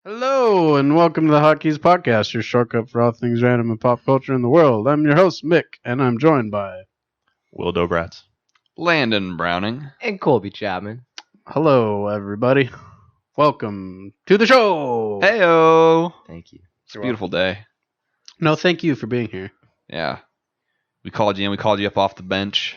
Hello, and welcome to the Hotkeys podcast, your shortcut for all things random and pop culture in the world. I'm your host, Mick, and I'm joined by... Wil Dobratz. Landon Browning. And Colby Chapman. Hello, everybody. Welcome to the show! Heyo! Thank you. It's a beautiful day. No, thank you for being here. Yeah. We called you in. We called you up off the bench.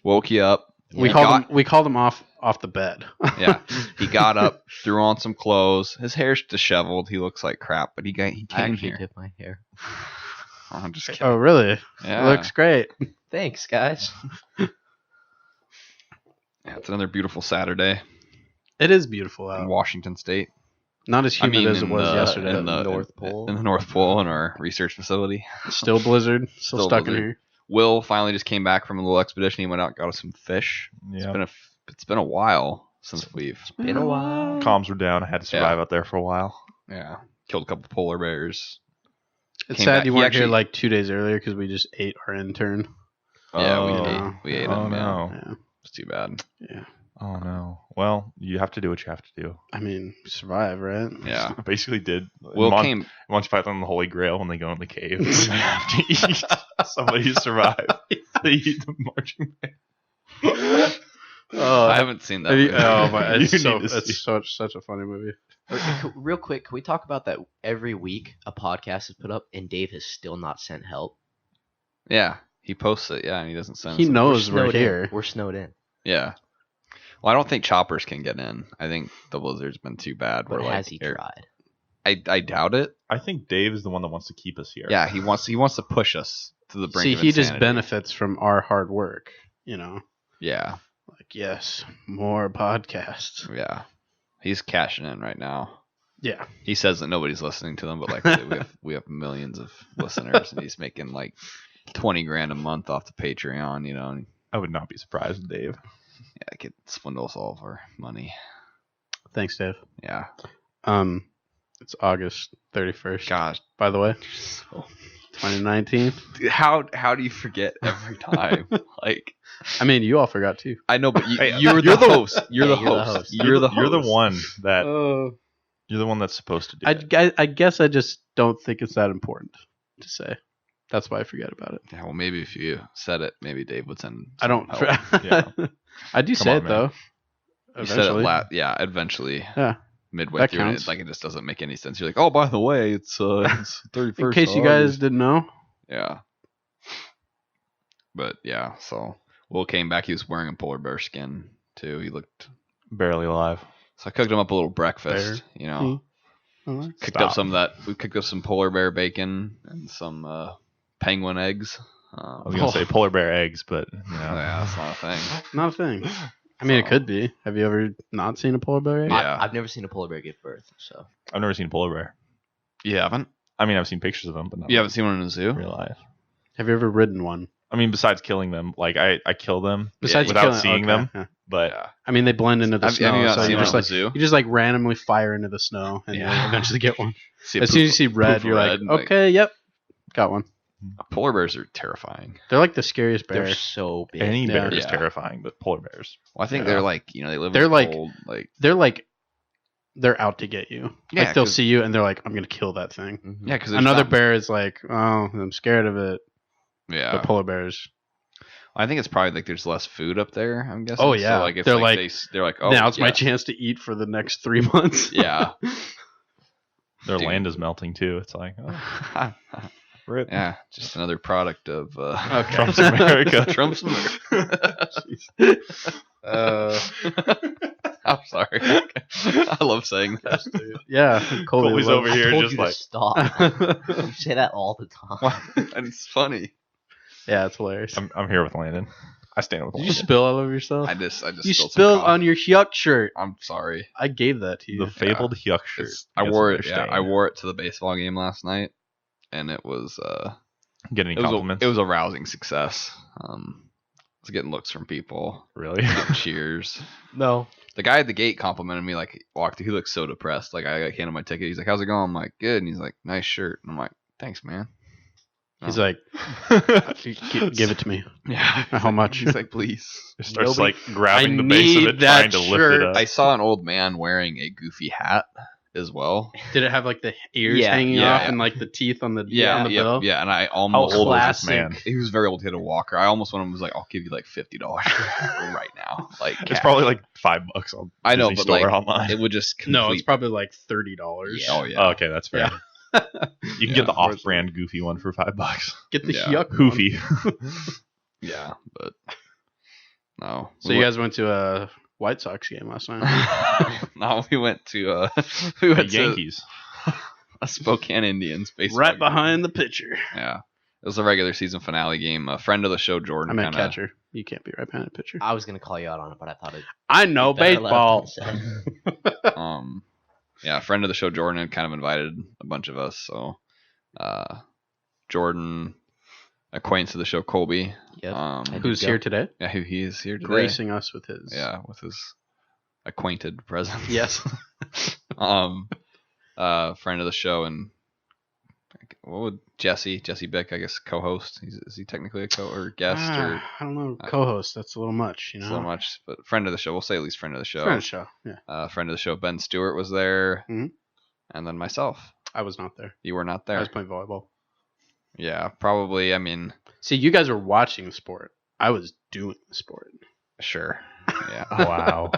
Woke you up. We called him off the bed. Yeah. He got up, threw on some clothes. His hair's disheveled. He looks like crap, but he came I actually here. did my hair. Oh, I'm just kidding. Oh, really? Yeah. It looks great. Thanks, guys. Yeah, it's another beautiful Saturday It is beautiful in out. Washington State. Not as humid as it in was the- yesterday. in the North Pole. In the North Pole in our research facility. Still blizzard. Still stuck blizzard. in here. Will finally just came back from a little expedition. He went out and got us some fish. Yeah. It's been a while since we've Been a while. Comms were down. I had to survive out there for a while. killed a couple polar bears. It's Came sad back. you He weren't actually- here like 2 days earlier because we just ate our intern. Yeah, Oh. we ate Oh him. Yeah. no. Yeah. It's too bad. Yeah. Oh no. Well, you have to do what you have to do. I mean, survive, right? Yeah. I basically did. Will came. Monty Python and the Holy Grail when they go in the cave. They have to eat somebody to survive. They eat the marching band. I haven't seen that. movie. Oh, but it's You so need to see. it's such a funny movie. Real quick, can we talk about that every week a podcast is put up and Dave has still not sent help? Yeah, he posts it. Yeah, and he doesn't send. He us- knows we're snowed in. here. We're snowed in. Yeah. Well, I don't think choppers can get in. I think the blizzard's been too bad. But We're has like, he air- tried? I doubt it. I think Dave is the one that wants to keep us here. Yeah, he wants to push us to the brink. See, of he just insanity. benefits from our hard work. You know, Yeah, like yes, more podcasts. yeah. He's cashing in right now. Yeah, He says that nobody's listening to them, but like we have millions of listeners, and he's making like $20,000 a month off the Patreon. You know, and I would not be surprised, Dave. yeah, it could swindle us all of our money. thanks, Dave. Yeah. It's August 31st. Gosh, By the way, 2019. dude, how do you forget every time? Like, I mean, you all forgot too. I know, but Hey, you're the host. You're Yeah, the you're the host. host. You're the host. You're the one that. Uh, You're the one that's supposed to do it. I guess I just don't think it's that important to say. That's why I forget about it. Yeah, well, maybe if you said it, maybe Dave would send. I don't. help. Yeah. I do Come say on, it man. though. You said it Eventually. yeah, eventually. Yeah. Midway That through, and counts. it just doesn't make any sense. You're like, oh, by the way, it's 31st. In case you guys didn't know. Yeah. But yeah, so Will came back. He was wearing a polar bear skin too. He looked. Barely alive. So I cooked him up a little breakfast. Bear. You know, Oh, cooked Stop. up some of that. We cooked up some polar bear bacon and some penguin eggs. I was gonna say polar bear eggs, but you know. Yeah, that's not a thing. not a thing. I mean, it could be. Have you ever not seen a polar bear? Yeah. I've never seen a polar bear give birth, so I've never seen a polar bear. You haven't? I mean, I've seen pictures of them, but not You haven't seen one in a zoo? in real life. Have you ever ridden one? I mean, besides killing them, like I kill them Besides without killing, seeing okay, them, yeah. but Yeah. I mean, they blend into the Have snow. you not so seen you one just in like the zoo? you just like randomly fire into the snow and Yeah. you eventually get one. See a As soon as you poof- see red, poof you're red, like, okay, yep, got one. Polar bears are terrifying. They're like the scariest they're bear. so big. any Yeah. bear is Yeah. terrifying. But polar bears, Well, I think Yeah. they're like, they live They're in the like- cold, like They're out to get you. Yeah, Like they'll 'cause- see you and they're like, I'm gonna kill that thing. Mhm. yeah, because Another bear is like, oh, I'm scared of it. Yeah, But polar bears. I think it's probably like there's less food up there. I'm guessing. Oh, yeah. so, like, if, They're like, like, they're like, oh, now it's my yeah. chance to eat for the next 3 months. Yeah, their Dude. land is melting too. It's like, oh, rip. yeah, just another product of Okay. Trump's America. Trump's America. I'm sorry. I love saying that. Yeah, Colby Colby's loves- over here I told just you to like- stop. You say that all the time. And it's funny. Yeah, it's hilarious. I'm here with Landon. I stand with Did you Landon. spill all over yourself? I just You spilled some spilled coffee. on your yuck shirt. I'm sorry. I gave that to you. The fabled yuck shirt. I Yes, wore they're it. Yeah, stained. I wore it to the baseball game last night, and it was Get any it was compliments? it was a rousing success. I was getting looks from people, really. getting cheers. No. The guy at the gate complimented me. Like, walked. He looked so depressed. Like, I handed him my ticket. He's like, "How's it going?" I'm like, "Good." And he's like, "Nice shirt." And I'm like, "Thanks, man." He's Oh. like, give it to me. Yeah. How much? He's like, "Please." It starts Nobody- like grabbing I the base of need it, that trying to lift shirt. it up. I saw an old man wearing a goofy hat. as well. Did it have like the ears Yeah. hanging Yeah, off yeah. and like the teeth on the Yeah, on the bill? yeah. And I How almost old was this classic. man? he was very old. He had a walker. I almost went and was like, I'll give you like $50 right now. Like It's cash. probably like $5 on I know, Disney but Store like online. it would just No, it's complete. probably like $30. Oh yeah. Oh, okay, that's fair. Yeah. You can Yeah, get the off-brand goofy one for $5. Get the Yeah. yuck one. Hoofy. Yeah, but no. So you guys went to a White Sox game last night? no, we went to The Yankees. a Spokane Indians baseball Right game. behind the pitcher. Yeah, it was a regular season finale game. A friend of the show, Jordan. I meant kinda, catcher. You can't be right behind the pitcher. I was gonna call you out on it, but I thought it. I know better left baseball. unsaid. Yeah, a friend of the show, Jordan, had kind of invited a bunch of us. So, Jordan, acquaintance of the show, Colby. Yep. Um, I did Who's go. here today? yeah, he is here today. Gracing us with his. Yeah, with his acquainted presence. Yes. Friend of the show, and what would Jesse Bick, I guess, co-host? Is he technically a or guest or I don't know. Co-host. That's a little much, you know. so much? But friend of the show, we'll say at least friend of the show. Friend of the show. Yeah. Friend of the show, Ben Stewart was there, Mhm. and then myself. I was not there. You were not I there. was playing volleyball. Yeah, probably. I mean, See, you guys were watching the sport. I was doing the sport. sure. Yeah, Wow.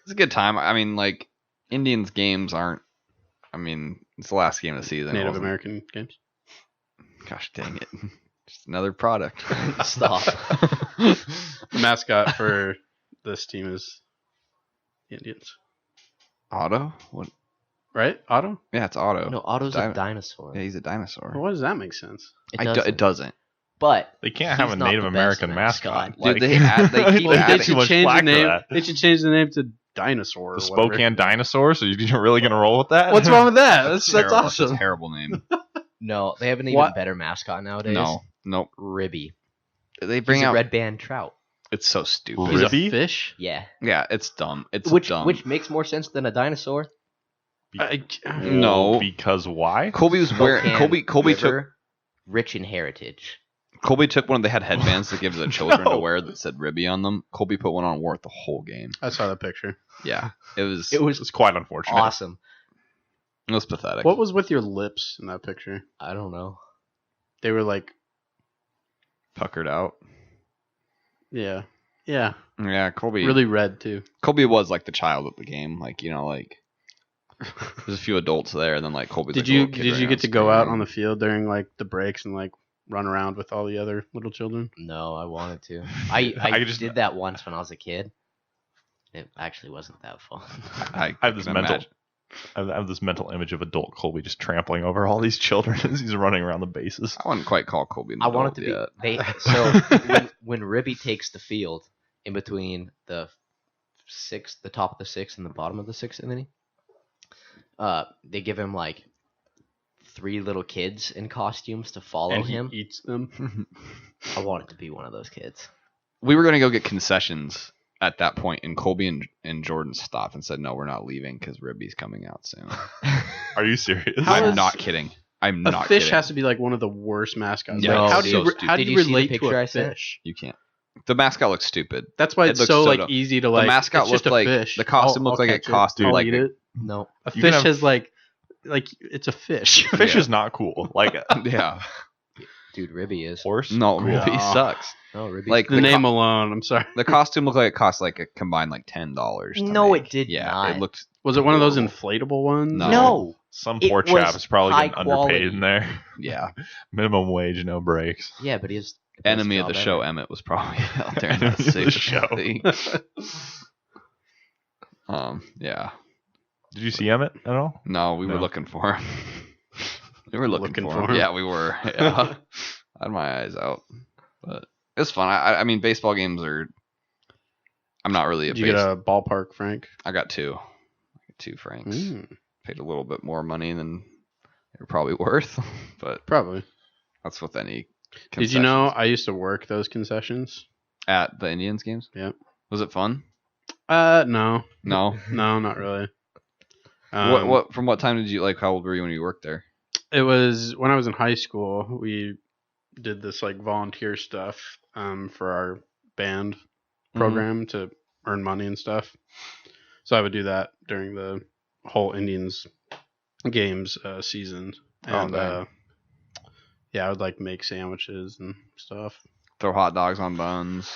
it's a good time. I mean, like Indians games aren't. I mean, it's the last game of the season. It Native wasn't- American games. Gosh dang it! Just another product. Stop. The mascot for this team is Indians, Otto? What? right? Otto. Yeah, it's Otto. No, Otto's a Dino- dinosaur. Yeah, he's a dinosaur. Well, why does that make sense? It doesn't. But They can't he's have a not Native the American best mascot. mascot. Dude, they keep Like, adding they too should much change the flack for name. that. They should change the name to Dinosaur. The or whatever. Spokane dinosaurs? Are you really going to roll with that? What's wrong with that? That's Terrible. That's awesome. a terrible name. no, they have an even What? better mascot nowadays. No, nope. Ribby. They bring He's a out. red band trout. It's so stupid. He's a Ribby? fish. Yeah. Yeah, it's dumb. It's Which dumb. makes more sense than a dinosaur. No. Because why? Colby was wearing. Spokane Colby took. River, rich in heritage. Colby took one. They had headbands to give the children No. to wear that said Ribby on them. Colby put one on and wore it the whole game. I saw that picture. Yeah, it was. It was It's quite unfortunate. awesome. It was pathetic. What was with your lips in that picture? I don't know. They were like, puckered out? yeah, Yeah, Colby. really red too. Colby was like the child at the game. Like like there's a few adults there, and then like Colby's. Did like, a you little kid running get around to go out screaming. on the field during like the breaks and like run around with all the other little children? No, I wanted to. I I just- did that once when I was a kid. It actually wasn't that fun. I I have this can mental. imagine. I have this mental image of adult Colby just trampling over all these children as he's running around the bases. I wouldn't quite call Colby an I want it adult to be yet. so when Ribby takes the field in between the top of the sixth and the bottom of the sixth inning, they give him like 3 little kids in costumes to follow And he him. eats them. I want it to be one of those kids. We were gonna go get concessions at that point, and Colby and Jordan stopped and said, "No, we're not leaving because Ribby's coming out soon." Are you serious? How I'm is- not kidding. I'm A not fish kidding. has to be like one of the worst mascots. Yeah, Like, how it's do you so stupid. how do Did you you see the relate to picture a I sent? fish? You can't. The mascot looks stupid. That's why It it's looks so so like dumb. easy to like. the mascot it's just looked a like fish. the costume I'll looked like a catch it. costume. I'll Like eat it. No, A You fish can have- has like it's a fish. Fish Yeah. is not cool. Like yeah. dude, Ribby is. horse. No, Cool. Ribby No. sucks. No, Ribby. Like The name alone. I'm sorry. the costume looked like it cost like a combined like $10. No, it did Yeah, not. it looked. Was it one of those Horrible. inflatable ones? No. No. Some It poor was chap is probably high getting underpaid quality. in there. Yeah. Minimum wage, no breaks. Yeah, but he is the best Enemy of the job show, ever. Emmett was probably out there in that Enemy of the safe show. thing. Yeah. Did you see Emmett at all? No, we were No. looking for him. We were looking, Looking for for him. him. Yeah, we were. Yeah. I had my eyes out, but it was fun. I mean, baseball games are. I'm not really a Did you get base. a ballpark, Frank? I got 2. I got 2 francs. Mm, Paid a little bit more money than they were probably worth, but probably. that's with any. Did you know concessions. I used to work those concessions? At the Indians games? Yep. Was it fun? No, No. no, not really. What? From what time did you like? How old were you when you worked there? It was when I was in high school. We did this like volunteer stuff for our band program to earn money and stuff. So I would do that during the whole Indians games seasoned, and dang. yeah, I would like make sandwiches and stuff. Throw hot dogs on buns.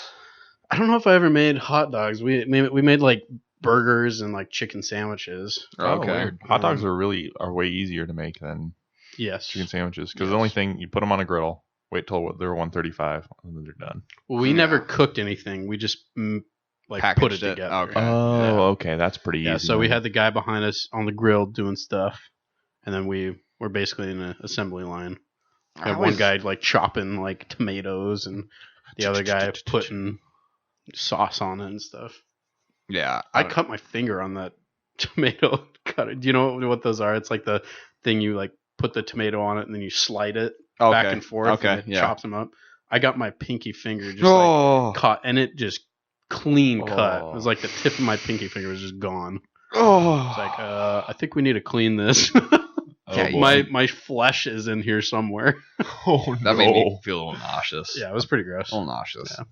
I don't know if I ever made hot dogs. We made like burgers and like chicken sandwiches. Oh, Okay. weird. Hot dogs are way easier to make than Yes. chicken sandwiches because the only thing you put them on a griddle, wait till they're 135, and then they're done. Well, we never cooked anything. We just like put it Packaged it. together. Okay. Oh, okay, that's pretty easy. Yeah, so we then. had the guy behind us on the grill doing stuff, and then we were basically in an assembly line. We had one guy like chopping like tomatoes, and the other guy putting sauce on it and stuff. Yeah. I cut my finger on that tomato cutter. Do you know what those are? It's like the thing you like put the tomato on it and then you slide it back and forth. Okay. And it chops them up. I got my pinky finger just Oh. like caught, and it just clean cut. Oh. It was like the tip of my pinky finger was just gone. Oh. It's like, I think we need to clean this. Yeah, my flesh is in here somewhere. Oh, That made me feel a little nauseous. Yeah, it was pretty gross. A little nauseous. Yeah. I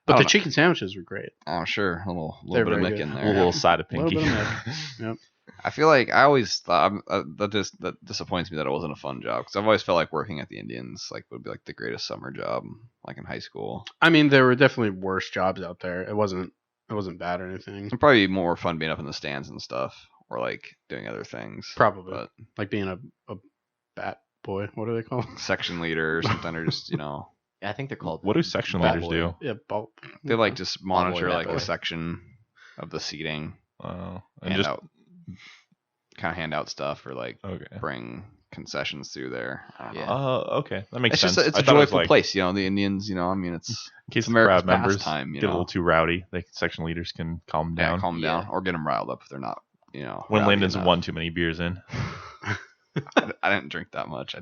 But don't the know. chicken sandwiches were great. Oh, sure. A little They're bit of very Mick good. in a there. little side of A little pinky. bit of Mick. Yep. I feel like I always thought that disappoints me that it wasn't a fun job because I've always felt like working at the Indians like would be like the greatest summer job like in high school. I mean, there were definitely worse jobs out there. It wasn't bad or anything. It'd probably be more fun being up in the stands and stuff or like doing other things. Probably But like being a bat boy. What are they called? section leader or something or just I think they're called. What do section Bat leaders boy. do? Yeah, ball. they like just monitor bat like boy. a section of the seating, And hand just out kind of hand out stuff or like okay. bring concessions through there. I don't know. Yeah. Okay, that makes It's sense. just it's I a thought it was joyful like, place, the Indians. I mean, it's in case the America's crowd members pastime, get a little too rowdy, section leaders can calm them down. calm down or get them riled up if they're not. When rowdy Landon's enough. won too many beers in. I didn't drink that much.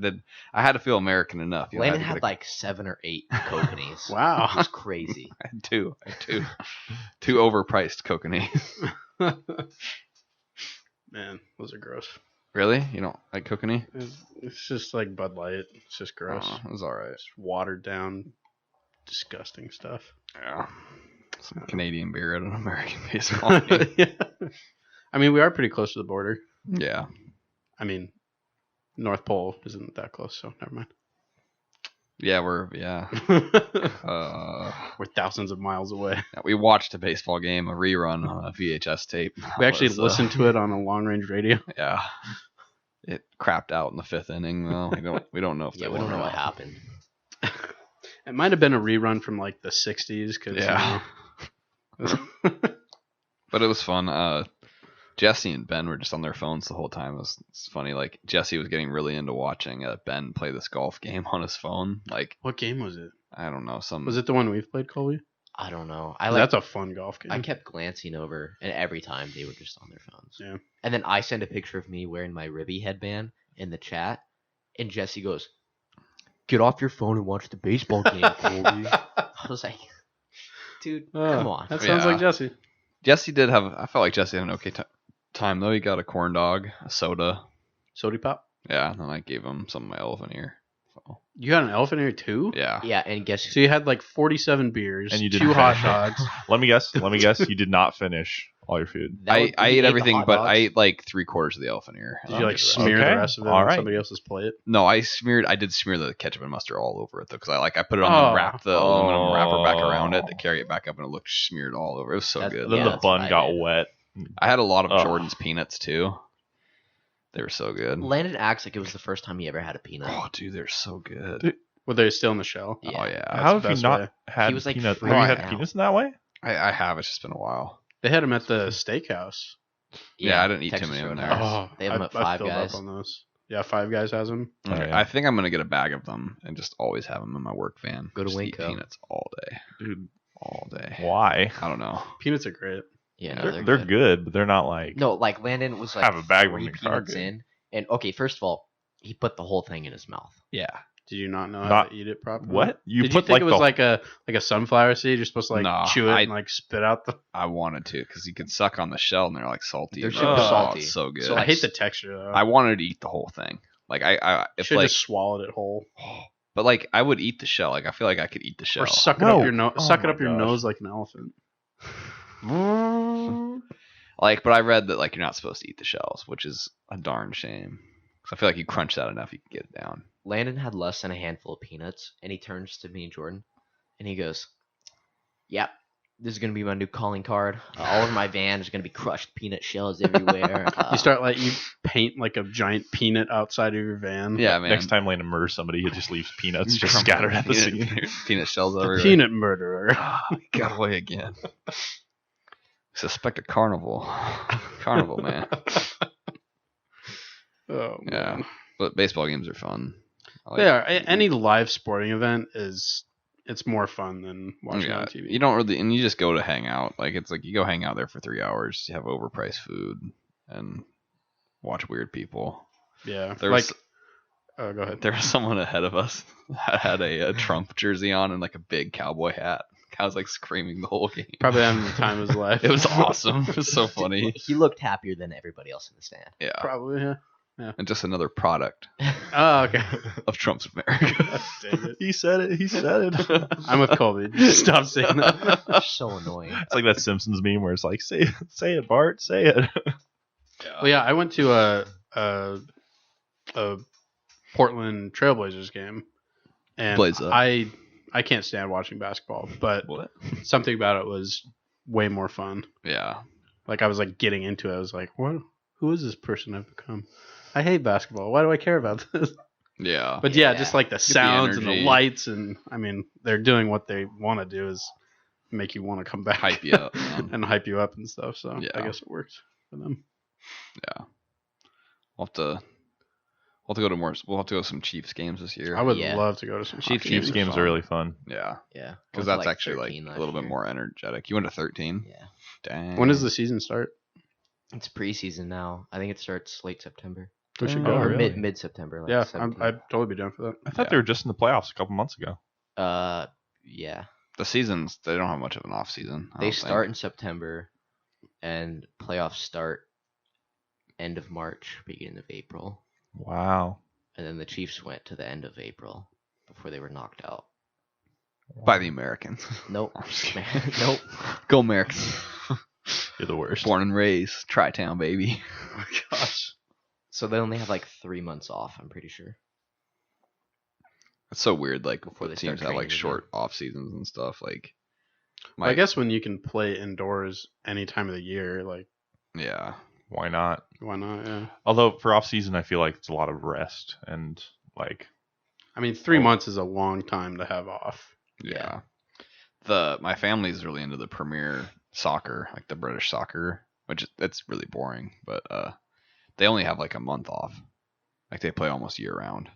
I had to feel American enough. I Landon to had get like 7 or 8 Kokanees. Wow. It was crazy. I had two. Two overpriced Kokanee. Man, those are gross. Really? You don't like Kokanee? It's just like Bud Light. It's just gross. It was all right. It's watered down, disgusting stuff. Yeah. Some Canadian beer at an American baseball game. Yeah. I mean, we are pretty close to the border. Yeah. I mean, North Pole isn't that close, so never mind. Yeah, We're thousands of miles away. we watched a baseball game, a rerun on a VHS tape. We actually It was, listened to it on a long range radio. Yeah. It crapped out in the 5th inning though. We don't know if Yeah, they we don't won know or what not. happened. It might have been a rerun from like the 60s. Cause, Yeah. But it was fun. Jesse and Ben were just on their phones the whole time. It's funny. Like Jesse was getting really into watching Ben play this golf game on his phone. Like What game was it? I don't know, Was it the one we've played, Colby? I don't know. That's a fun golf game. I kept glancing over, and every time they were just on their phones. Yeah. And then I sent a picture of me wearing my Ribby headband in the chat, and Jesse goes, "Get off your phone and watch the baseball game, Colby." I was like, "Dude, come on." That sounds Yeah. like Jesse. Jesse did have. I felt like Jesse had an okay time though. He got a corn dog, a soda. Sody Pop? Yeah, and then I gave him some of my elephant ear. So You got an elephant ear too? yeah. Yeah, and guess So you had like 47 beers, And you 2 didn't hot finish. dogs. Let me guess. You did not finish all your food. I ate the everything, hot but dogs? I ate like 3/4 of the elephant ear. Did you like Did the rest. smear Okay. the rest of it All on right. somebody else's plate? No, I did smear the ketchup and mustard all over it though, because I put it on and wrapped the aluminum wrapper back around it to carry it back up, and it looked smeared all over. It was so That's- good. Then Yeah, the that's bun what I got did. wet. I had a lot of Ugh. Jordan's peanuts too. They were so good. Landon acts like it was the first time he ever had a peanut. Oh, dude, they're so good. Were they still in the shell? Yeah. Oh yeah, How the have you best not way. had He was, like, peanuts? Have freaking you had out. peanuts in that way? I have. It's just been a while. They had them at the steakhouse. Yeah, I didn't eat too Texas many of them Roadhouse. there. Oh, They have them at Five filled Guys. up on those. Yeah, Five Guys has them. Oh, Okay, yeah. I think I'm gonna get a bag of them and just always have them in my work van. Go to Just eat Winco. peanuts all day, Dude, all day. why? I don't know. Peanuts are great. Yeah, no, They're good, but they're not like. No, like Landon was like Have a bag of 3 them in peanuts Target. in, and okay, first of all, he put the whole thing in his mouth. Yeah. Did you not know how Not- to eat it properly? What? Did you put think it was the- like a sunflower seed? You're supposed to like No, chew it I- and like spit out the. I wanted to because you could suck on the shell and they're like salty. They're and super oh, salty. It's so good. So, I hate the texture though. I wanted to eat the whole thing. Like I if should like, just swallowed it whole, but like I would eat the shell. Like I feel like I could eat the shell. or suck it No. up your nose. Oh Suck it my up your gosh. nose like an elephant. Like, but I read that like you're not supposed to eat the shells, which is a darn shame. 'Cause I feel like you crunch that enough, you can get it down. Landon had less than a handful of peanuts, and he turns to me and Jordan, and he goes, "Yep, this is gonna be my new calling card. All over my van is gonna be crushed peanut shells everywhere." You paint like a giant peanut outside of your van. Yeah, man. Next time Landon murders somebody, he just leaves peanuts just scattered at the scene. Peanut shells The everywhere. peanut murderer. He got away again. Suspect a carnival. Carnival, man. Oh, Yeah. man. But baseball games are fun. They are. Any live sporting event it's more fun than watching on TV. You don't really, and you just go to hang out. Like it's like you go hang out there for 3 hours. You have overpriced food and watch weird people. Yeah. There was, go ahead. there was someone ahead of us that had a Trump jersey on and like a big cowboy hat. I was like screaming the whole game. Probably having the time of his life. It was awesome. It was so funny. He looked happier than everybody else in the stand. Yeah. Probably, yeah. And just another product Oh, okay. of Trump's America. Dang it. He said it. He said it. I'm with Colby. Just stop saying that. So annoying. It's like that Simpsons meme where it's like, say it, Bart, say it. Well, yeah, I went to a Portland Trailblazers game, and Blaze up. I can't stand watching basketball, but What? something about it was way more fun. Yeah. Like I was like getting into it. I was like, what? Who is this person I've become? I hate basketball. Why do I care about this? Yeah. But yeah, Yeah. just like the sounds and the energy. lights, and I mean, they're doing what they want to do is make you want to come back, Hype you up, man. and hype you up and stuff. So Yeah. I guess it worked for them. Yeah. We'll have to go to more. We'll have to go to some Chiefs games this year. I would Yeah. love to go to some Chiefs hockey Chiefs games. games fun. are really fun. Yeah. Yeah. Because Went to, that's actually like 13 a last little bit year. more energetic. You went to 13? Yeah. Dang. When does the season start? It's preseason now. I think it starts late September. We should Oh, go. Or really? mid September. Like Yeah, 17. I'd totally be down for that. I thought Yeah. they were just in the playoffs a couple months ago. Yeah. The seasons, they don't have much of an off season. I They don't start think. in September, and playoffs start end of March, beginning of April. Wow. And then the Chiefs went to the end of April before they were knocked out. by the Americans. Nope. I'm just kidding. Nope. Go Americans. You're the worst. Born and raised. Tri-Town, baby. Oh my gosh. So they only have like 3 months off, I'm pretty sure. It's so weird. Like Before they teams start have like training again. short off seasons and stuff. Like, Well, I guess when you can play indoors any time of the year, like, yeah. Why not? why not? Yeah. Although for off season, I feel like it's a lot of rest and like I mean, 3 months is a long time to have off. Yeah. My family's really into the Premier Soccer, like the British soccer, which that's really boring, but they only have like a month off. Like they play almost year round.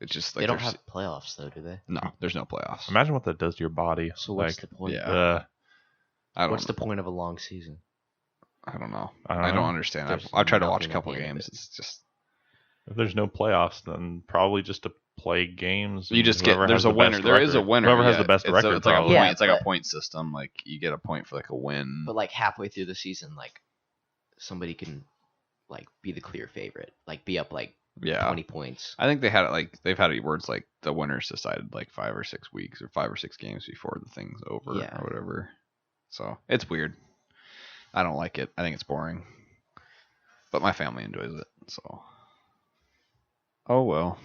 It's just like They don't there's- have playoffs though, do they? no, there's no playoffs. imagine what that does to your body. So what's like, the point? yeah. I I What's don't the point of a long season? I don't know. I don't I don't know. understand. There's I've tried to watch a nothing at couple the end of games. it. It's just if there's no playoffs, then probably just to play games. you and just get whoever there's has a the winner. best There is a record. winner. Whoever has yeah. the best It's record. it's like a probably. Yeah, point. It's like a but- point system. Like you get a point for like a win. But like halfway through the season, like somebody can like be the clear favorite, like be up like Yeah. 20 points. I think they had it like they've had it words like the winners decided like 5 or 6 weeks or 5 or 6 games before the thing's over Yeah. or whatever. So it's weird. I don't like it. I think it's boring. But my family enjoys it. So. Oh well.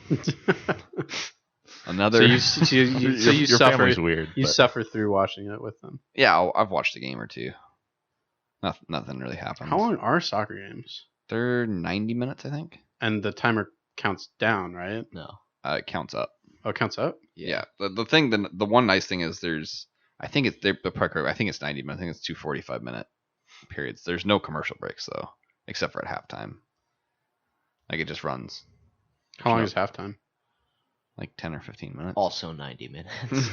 Another. So you Your suffer. family's weird. You but suffer through watching it with them. Yeah, I've watched a game or two. Nothing really happens. How long are soccer games? They're 90 minutes, I think. And the timer counts down, right? No. It counts up. Oh, it counts up. Yeah. The one nice thing is I think it's 90 minutes. I think it's 2 45-minute periods. There's no commercial breaks though, except for at halftime. Like it just runs How long No. is halftime? like 10 or 15 minutes. Also 90 minutes.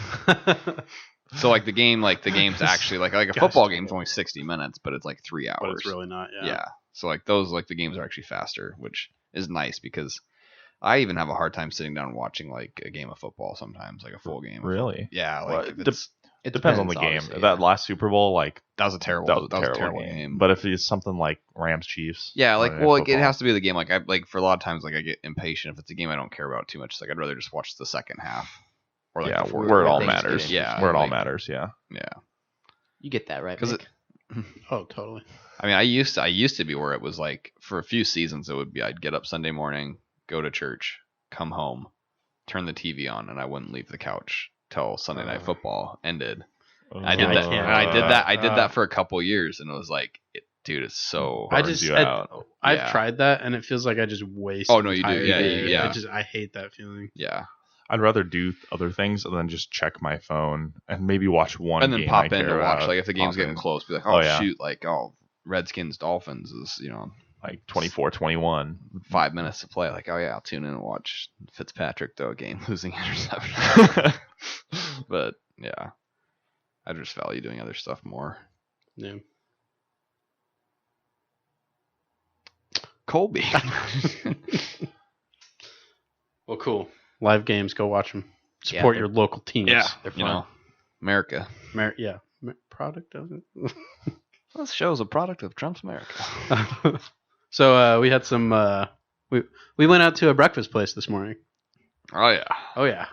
So like the game's actually like a Gosh, football game's only 60 minutes, but it's like 3 hours. But it's really not. Yeah. Yeah. So like those the games are actually faster, which is nice because I even have a hard time sitting down and watching like a game of football sometimes, like a full game. Really? Yeah, Well, like it depends on the game. obviously, That yeah. last Super Bowl, like that was a terrible that was a terrible game. But if it's something like Rams Chiefs, yeah, like Monday Night well, it Football, has to be the game. Like I like for a lot of times, like I get impatient if it's a game I don't care about too much. Like I'd rather just watch the second half or like yeah, the fourth where it all quarter. things matters. get Yeah, where it all like- matters. Yeah. Yeah, You get that right? 'Cause Mick? Oh, totally. I mean, I used to be where it was like for a few seasons it would be I'd get up Sunday morning, go to church, come home, turn the TV on, and I wouldn't leave the couch till Sunday Night Football ended. I did that. And I did that for a couple years, and it was like, dude, it's so. I've tried that, and it feels like I just waste. Oh no, you do. Yeah. I hate that feeling. Yeah. I'd rather do other things than just check my phone and maybe watch one and then game pop I in to care watch. about. Like if the game's getting close, be like, shoot, like Redskins Dolphins is like 24-21, 5 minutes to play. Like I'll tune in and watch Fitzpatrick throw a game losing interception. But yeah, I just value doing other stuff more. Yeah. Colby. Well, cool. Live games, go watch them. Support your local teams. Yeah, they're fun. America. Product of it. Well, this show's a product of Trump's America. So we had some. We went out to a breakfast place this morning. Oh yeah.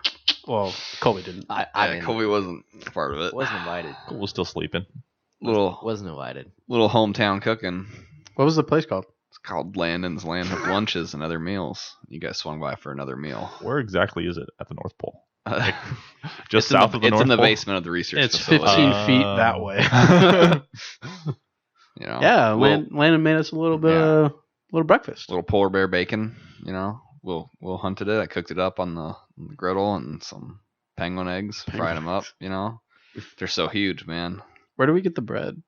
Well, Colby didn't. I mean, Colby wasn't part of it. Wasn't invited. Cole was still sleeping. Wasn't invited. Little hometown cooking. What was the place called? It's called Landon's Land of Lunches and Other Meals. You guys swung by for another meal. Where exactly is it at the North Pole? Just south of the North Pole? It's in the basement of the research It's facility. 15 feet that way. Yeah, Landon made us a little bit of little breakfast. Little polar bear bacon. Will hunted it. I cooked it up on the griddle and some penguin eggs. Fried them up. They're so huge, man. Where do we get the bread?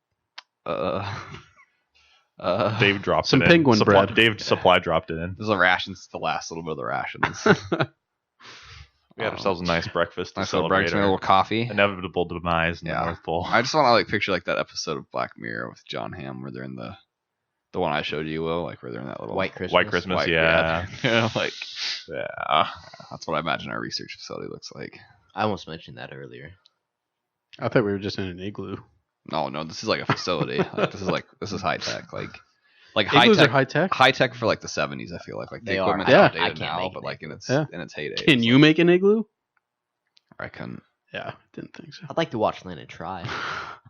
Dave dropped some it in. penguin bread. Dave supply dropped it in. There's the rations. The last little bit of the rations. We had ourselves a nice breakfast. Nice little breakfast, a little coffee. Inevitable demise in the North Pole. I just want to picture like that episode of Black Mirror with John Hamm where they're in the one I showed you, Will, like where they're in that little White Christmas, yeah. That's what I imagine our research facility looks like. I almost mentioned that earlier. I thought we were just in an igloo. No, this is like a facility. This is high tech. Like igloos are high tech. High tech for like the 70s. I feel like the equipment's outdated now, but like in its heyday. Can you make an igloo? I couldn't. Yeah, didn't think so. I'd like to watch Landon try.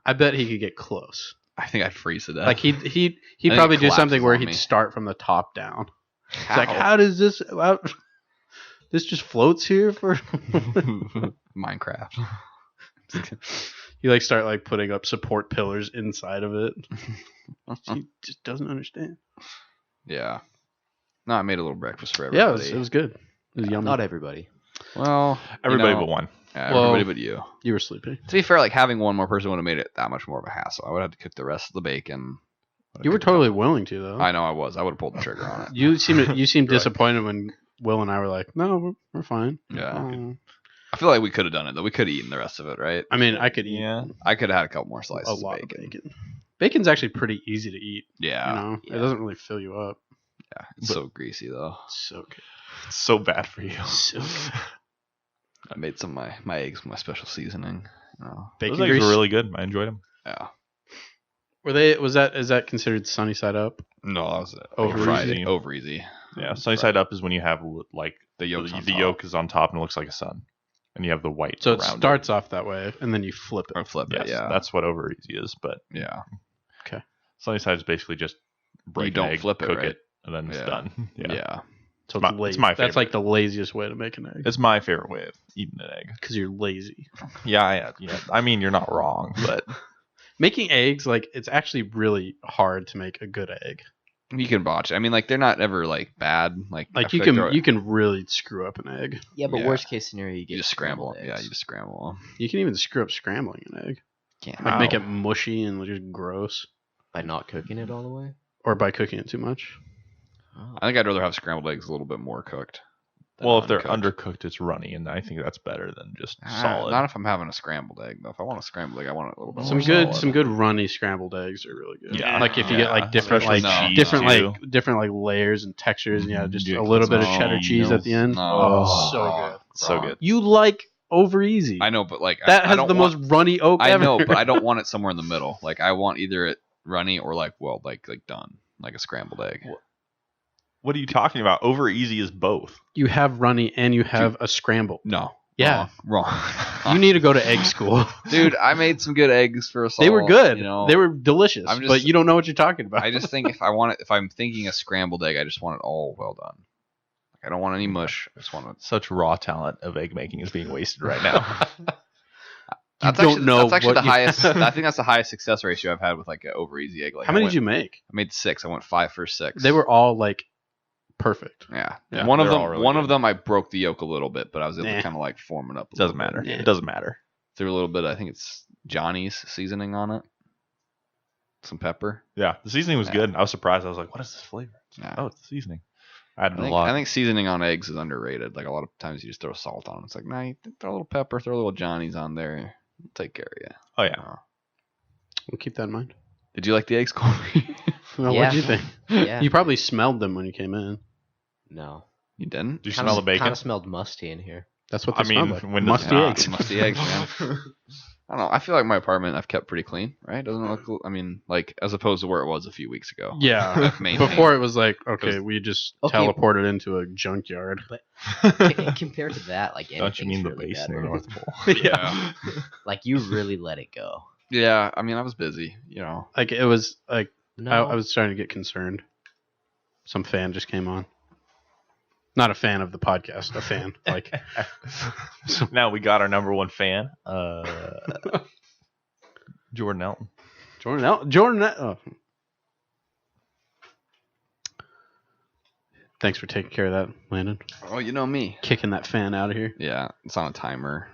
I bet he could get close. I think I'd freeze to death. Like he'd probably do something where he'd start from the top down. It's like, how does this? This just floats here for Minecraft. You like start like putting up support pillars inside of it. He just doesn't understand. Yeah. No, I made a little breakfast for everybody. Yeah, it was good. It was yummy. Not everybody. Well, everybody but one. Yeah, everybody but you. You were sleeping. To be fair, like having one more person would have made it that much more of a hassle. I would have to cook the rest of the bacon. You were totally willing to, though. I know I was. I would have pulled the trigger on it. You seemed disappointed when Will and I were like, "No, we're fine." Yeah. I feel like we could have done it though. We could have eaten the rest of it, right? I mean, I could eat. Yeah. I could have had a couple more slices. A lot of bacon. Bacon's actually pretty easy to eat. Yeah. It doesn't really fill you up. Yeah. It's so greasy though. So good. It's so bad for you. So good. I made some of my eggs with my special seasoning. Bacon eggs were really good. I enjoyed them. Yeah. Were they? Is that considered sunny side up? No, that was over easy. Yeah, sunny side up is when you have like the yolk. The yolk is on top and it looks like a sun, and you have the white. So it starts off that way, and then you flip it. Or flip it. Yeah, that's what over easy is. But yeah. Okay. Sunny side is basically just break an egg, flip it, cook it, and then it's done. Yeah. So it's my favorite. That's like the laziest way to make an egg. It's my favorite way of eating an egg. Because you're lazy. Yeah. I mean, you're not wrong, but making eggs, like, it's actually really hard to make a good egg. You can botch. I mean, like, they're not ever like bad. Like you can really screw up an egg. Yeah, but worst case scenario, you just scramble them. Yeah, you just scramble them. You can even screw up scrambling an egg. Can't make it mushy and just gross by not cooking it all the way, or by cooking it too much. I think I'd rather have scrambled eggs a little bit more cooked. Well, if they're undercooked, it's runny, and I think that's better than just solid. Not if I'm having a scrambled egg, though. If I want a scrambled egg, I want it a little bit more solid. Solid. Some good runny scrambled eggs are really good. Yeah, like if you get like different like layers and textures, and just a little bit of cheddar cheese at the end. So good, so good. You like over easy. I know, but like that has the most runny oak ever. I know, but I don't want it somewhere in the middle. Like I want either it runny or like done, like a scrambled egg. What are you talking about? Over easy is both. You have runny and you have a scramble. No, Yeah. Wrong. You need to go to egg school. Dude, I made some good eggs for us all. They were good. You know, They were delicious. I'm just- but you don't know what you're talking about. I just think if I'm thinking a scrambled egg, I just want it all well done. Like, I don't want any mush. I just want it. Such raw talent of egg making is being wasted right now. That's don't know That's actually what the you- highest. I think that's the highest success ratio I've had with like an over easy egg. Like, How many did you make? I made 6. I went 5 for 6. They were all like perfect. Yeah. Yeah, One of they're them. all really One good. of them, I broke the yolk a little bit, but I was able Nah. to kind of like form it up. Doesn't matter. Yeah. It doesn't matter. Threw a little bit. I think it's Johnny's seasoning on it. Some pepper. Yeah, the seasoning was Yeah. good. I was surprised. I was like, "What is this flavor?" Yeah. Oh, it's the seasoning. I added a I lot. think seasoning on eggs is underrated. Like a lot of times you just throw salt on them. It's like, nah, you throw a little pepper, throw a little Johnny's on there. It'll take care of you. Oh yeah. We'll keep that in mind. Did you like the eggs, Colby? Well, Yeah. what do you think? Yeah. You probably smelled them when you came in. No. You didn't? Do you smell the bacon? Kind of smelled musty in here. That's what I they mean, smell like. when does Musty it not? eggs. Musty eggs, man. I don't know. I feel like my apartment I've kept pretty clean, right? Doesn't it look? I mean, like as opposed to where it was a few weeks ago. Yeah. I've maintained- Before it was like, okay, we just Okay. teleported into a junkyard. Compared to that, like Don't you mean the really base bad in the right North Pole? Yeah. Like you really let it go. Yeah. I mean, I was busy. You know. Like it was like No. I was starting to get concerned. Some fan just came on. Not a fan of the podcast, a fan. Like Now we got our number one fan, Jordan Elton. Jordan. Thanks for taking care of that, Landon. Oh, you know me. Kicking that fan out of here. Yeah. It's on a timer.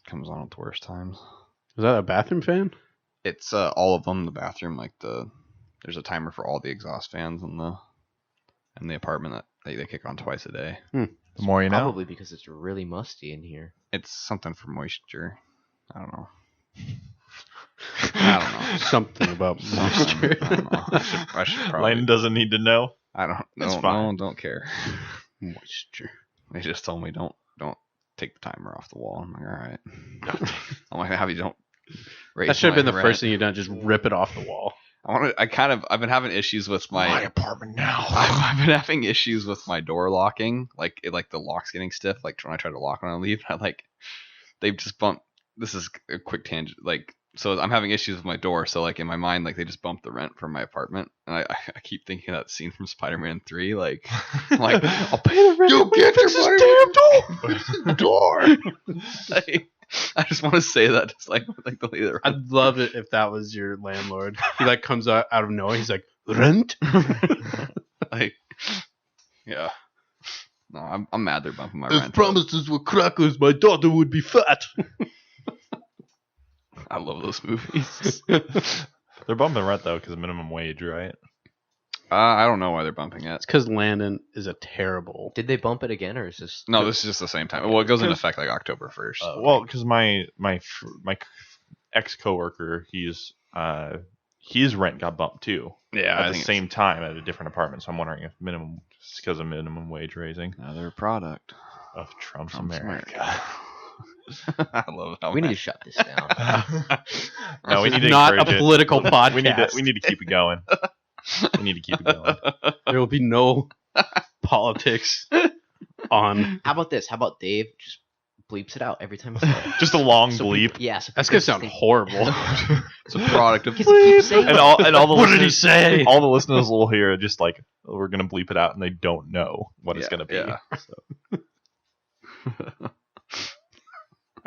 Comes on at the worst times. Is that a bathroom fan? It's all of them. The bathroom, like there's a timer for all the exhaust fans in the apartment that they kick on twice a day. The more you know. Probably because it's really musty in here. It's something for moisture. I don't know. I don't know. Something about moisture. I don't know. I should probably. Landon doesn't need to know. I don't. That's Don't fine. know. Don't care. Moisture. They just told me don't take the timer off the wall. I'm like, all right. I'm like, how you don't. Raise That should have my been the rent. first thing you done. Just rip it off the wall. I've been having issues with my apartment now. I've been having issues with my door locking, like the lock's getting stiff. Like when I try to lock when I leave, they've just bumped. This is a quick tangent. Like so, I'm having issues with my door. So like in my mind, like they just bumped the rent from my apartment, and I keep thinking of that scene from Spider-Man 3. Like I'm like I'll pay the rent. You get this damn door. Like, I just want to say that, just like the leader. I'd love it if that was your landlord. He like comes out of nowhere. He's like, rent? Like, yeah. No, I'm mad they're bumping my rent. promises were crackers. My daughter would be fat. I love those movies. They're bumping rent though because of minimum wage, right? I don't know why they're bumping it. It's because Landon is a terrible. Did they bump it again, or is this? No, this is just the same time. Well, it goes into effect like October 1st. Oh. Well, because my ex coworker, his rent got bumped too. Yeah, at the same time at a different apartment. So I'm wondering if it's because of minimum wage raising Another product of Trump's Trump's America. I love how We need to shut this down. No, we This need is to not a encourage it. political podcast. We need to keep it going. We need to keep it going. There will be no politics on. How about this? How about Dave just bleeps it out every time? I say it? Just a long So bleep. people- yeah. So That's people gonna sound think- horrible. It's a product of Because he keeps saying And all the What did he listeners, say? all the listeners will hear just like we're gonna bleep it out, and they don't know what it's Yeah, gonna be. yeah.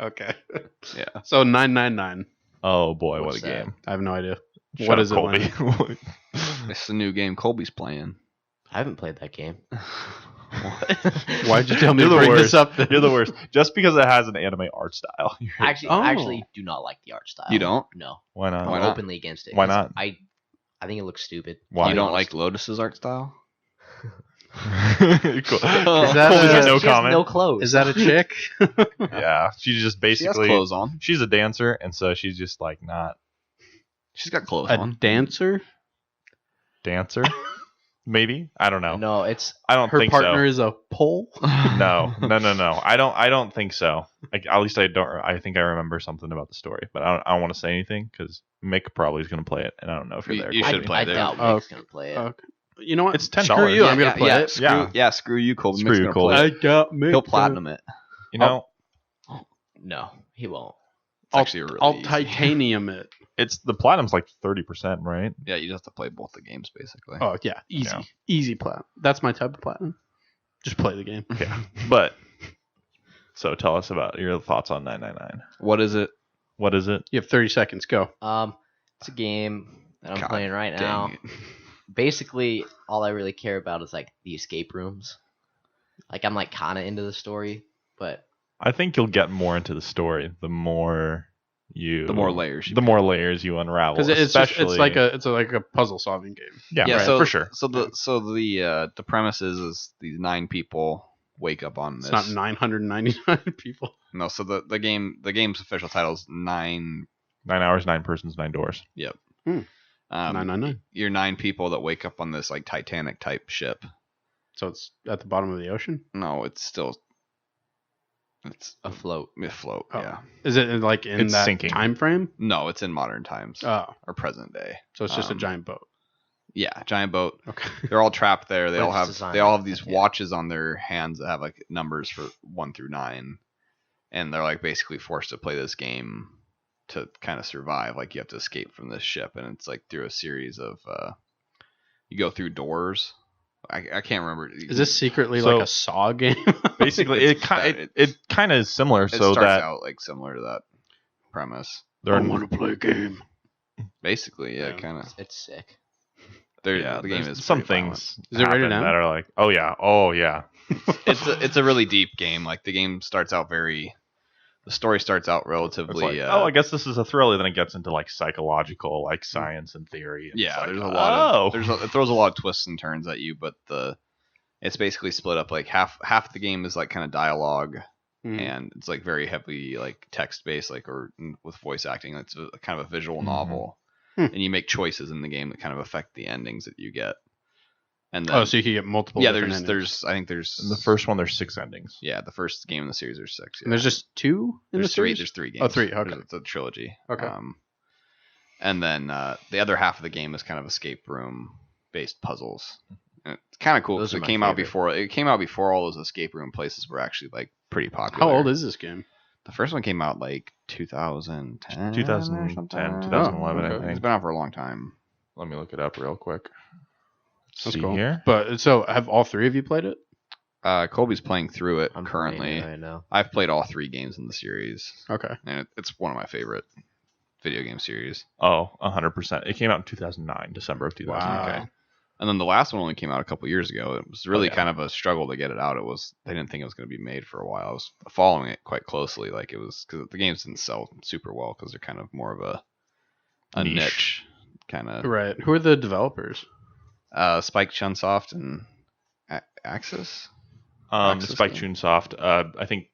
Okay. Yeah. So 999. Oh boy, what What's a that? game! I have no idea. Shut What up, is it, Colby? It's the new game Colby's playing. I haven't played that game. Why'd you tell me You're to the bring worst. this up? Then? You're the worst. Just because it has an anime art style. I Oh. actually do not like the art style. You don't? No. Why not? I'm Why not? openly against it. Why 'cause not? I think it looks stupid. Why? You don't like Lotus's art style? Cool. Is that Colby's a- got no She has comment. no clothes. Is that a chick? Yeah, she's just She has basically clothes on. she's a dancer, and so she's just like not She's got clothes A on. dancer? dancer. Maybe I don't know. No, it's I don't Her think partner is a pole? so. No. I don't think so. Like, at least I don't. I think I remember something about the story, but I don't want to say anything because Mick probably is going to play it, and I don't know if you're You- there. you Colby. should play I there. doubt Oh, Mick's gonna play it. Okay. You know what? It's $10. Screw you. Yeah, I'm gonna play it. Screw you, Colby. He'll Mick's gonna platinum play it. I got me. He'll platinum it. You know, No, he won't. It's actually really I'll easy. titanium it. It's the platinum's like 30%, right? Yeah, you just have to play both the games basically. Oh yeah, easy platinum. That's my type of platinum. Just play the game. Yeah. But so tell us about your thoughts on 999. What is it? What is it? You have 30 seconds. Go. It's a game that I'm God playing right dang now. it. Basically, all I really care about is like the escape rooms. Like I'm like kind of into the story, but I think you'll get more into the story the more layers you the more layers you unravel. Because it's especially like a puzzle solving game. yeah, right, so for sure. So the premise is these 9 people wake up on this. It's not 999 people. No, so the game's official title is 9. 9 hours, 9 persons, 9 doors. Yep. 999. You're 9 people that wake up on this like Titanic type ship. So it's at the bottom of the ocean. No, it's afloat. afloat. Oh. Yeah. Is it like in It's that sinking. time frame? No, it's in modern times Oh, or present day. so it's just a giant boat. Yeah, giant boat. Okay. They're all trapped there. They But all it's have designed they all like have these that, yeah. watches on their hands that have like numbers for 1 through 9, and they're like basically forced to play this game to kind of survive. Like you have to escape from this ship, and it's like through a series of you go through doors. I can't remember. Is this secretly So- like a Saw game? Basically, it kind of is similar. It So starts that out like similar to that premise. there are want to play a game. Basically, yeah, Yeah. kind of. It's sick. The game there's is some pretty violent. things Is it rated happen M? that are like, oh yeah. It's a really deep game. Like the game starts out the story starts out It's relatively. like, I guess this is a thriller. Then it gets into like psychological, like science and theory. And Yeah, it's like, there's a lot oh. of it throws a lot of twists and turns at you, but it's basically split up like half the game is like kind of dialogue, and it's like very heavily like text based, like or with voice acting. It's a kind of a visual novel, and you make choices in the game that kind of affect the endings that you get. And then, So you can get multiple. yeah, different there's I think there's In the first one, there's 6 endings. yeah, the first game in the series there's 6. Yeah. And there's just 2 in There's the 3. series. There's 3 games. Oh, 3. Okay. It's a trilogy. Okay. And then the other half of the game is kind of escape room based puzzles. And it's kind of cool Those because are it my came out before all those escape room places were actually like pretty popular. How old is this game? The first one came out like 2010, 2010, or something. 2011, okay. I It's think. been out for a long time. Let me look it up real quick. That's See cool. here. But so have all 3 of you played it? Colby's playing through it I'm currently. playing it right now. I've played all 3 games in the series, Okay. and it's one of my favorite video game series. Oh, 100%. It came out in 2009, December of 2009. Wow. Okay. And then the last one only came out a couple years ago. It was really yeah. kind of a struggle to get it out. They didn't think it was going to be made for a while. I was following it quite closely. Like it was because the games didn't sell super well because they're kind of more of a niche kind of. Right. Who are the developers? Spike Chunsoft and Axis. Axis Spike game? Chunsoft. I think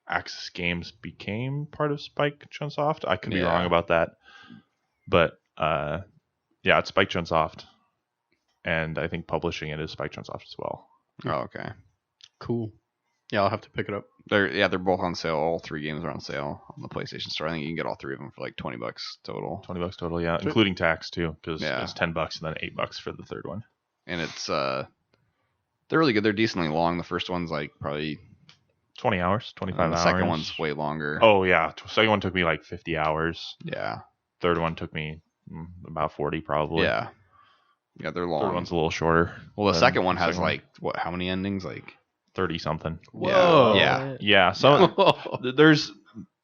Axis Games became part of Spike Chunsoft. I could be Yeah. wrong about that, but yeah, it's Spike Chunsoft, and I think publishing it is Spike Chunsoft as well. Oh, okay. Cool. Yeah, I'll have to pick it up. They're both on sale. All 3 games are on sale on the PlayStation Store. I think you can get all 3 of them for like $20 total. $20 total, yeah, Sweet. including tax too, because Yeah. it's $10 and then $8 for the third one. And it's they're really good. They're decently long. The first one's like probably 20 hours, 25 and the hours. second one's way longer. Oh yeah, second one took me like 50 hours. Yeah. Third one took me about 40 probably. Yeah. Yeah, they're long. Third one's a little shorter. Well, the than second one the has second one. like what? How many endings? Like 30 something. Whoa. Yeah. Yeah, so there's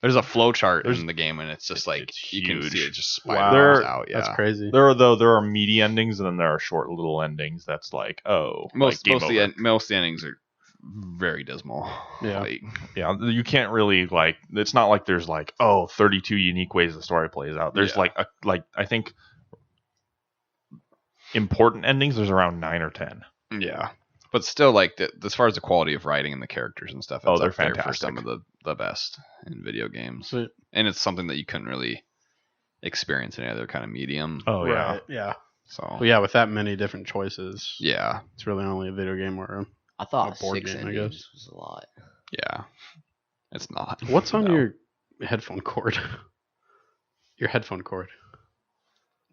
there's a flow chart There's- in the game, and it's just like it's you can see huge. it just Wow. spirals out. Yeah. That's crazy. there are meaty endings and then there are short little endings that's like, oh, Most game most of over. the endings are very dismal. Yeah. Like, Yeah, you can't really like. It's not like there's like 32 unique ways the story plays out. There's Yeah. like I think important endings. There's around 9 or 10. yeah. But still, like as far as the quality of writing and the characters and stuff, it's They're up there for fantastic. some of the best in video games. Sweet. And it's something that you couldn't really experience in any other kind of medium. Oh yeah, Right, yeah. So Well, yeah, with that many different choices, yeah, it's really only a video game or I thought A board 6 game, I endings guess. was a lot. yeah, it's not. What's on No. your headphone cord? Your headphone cord.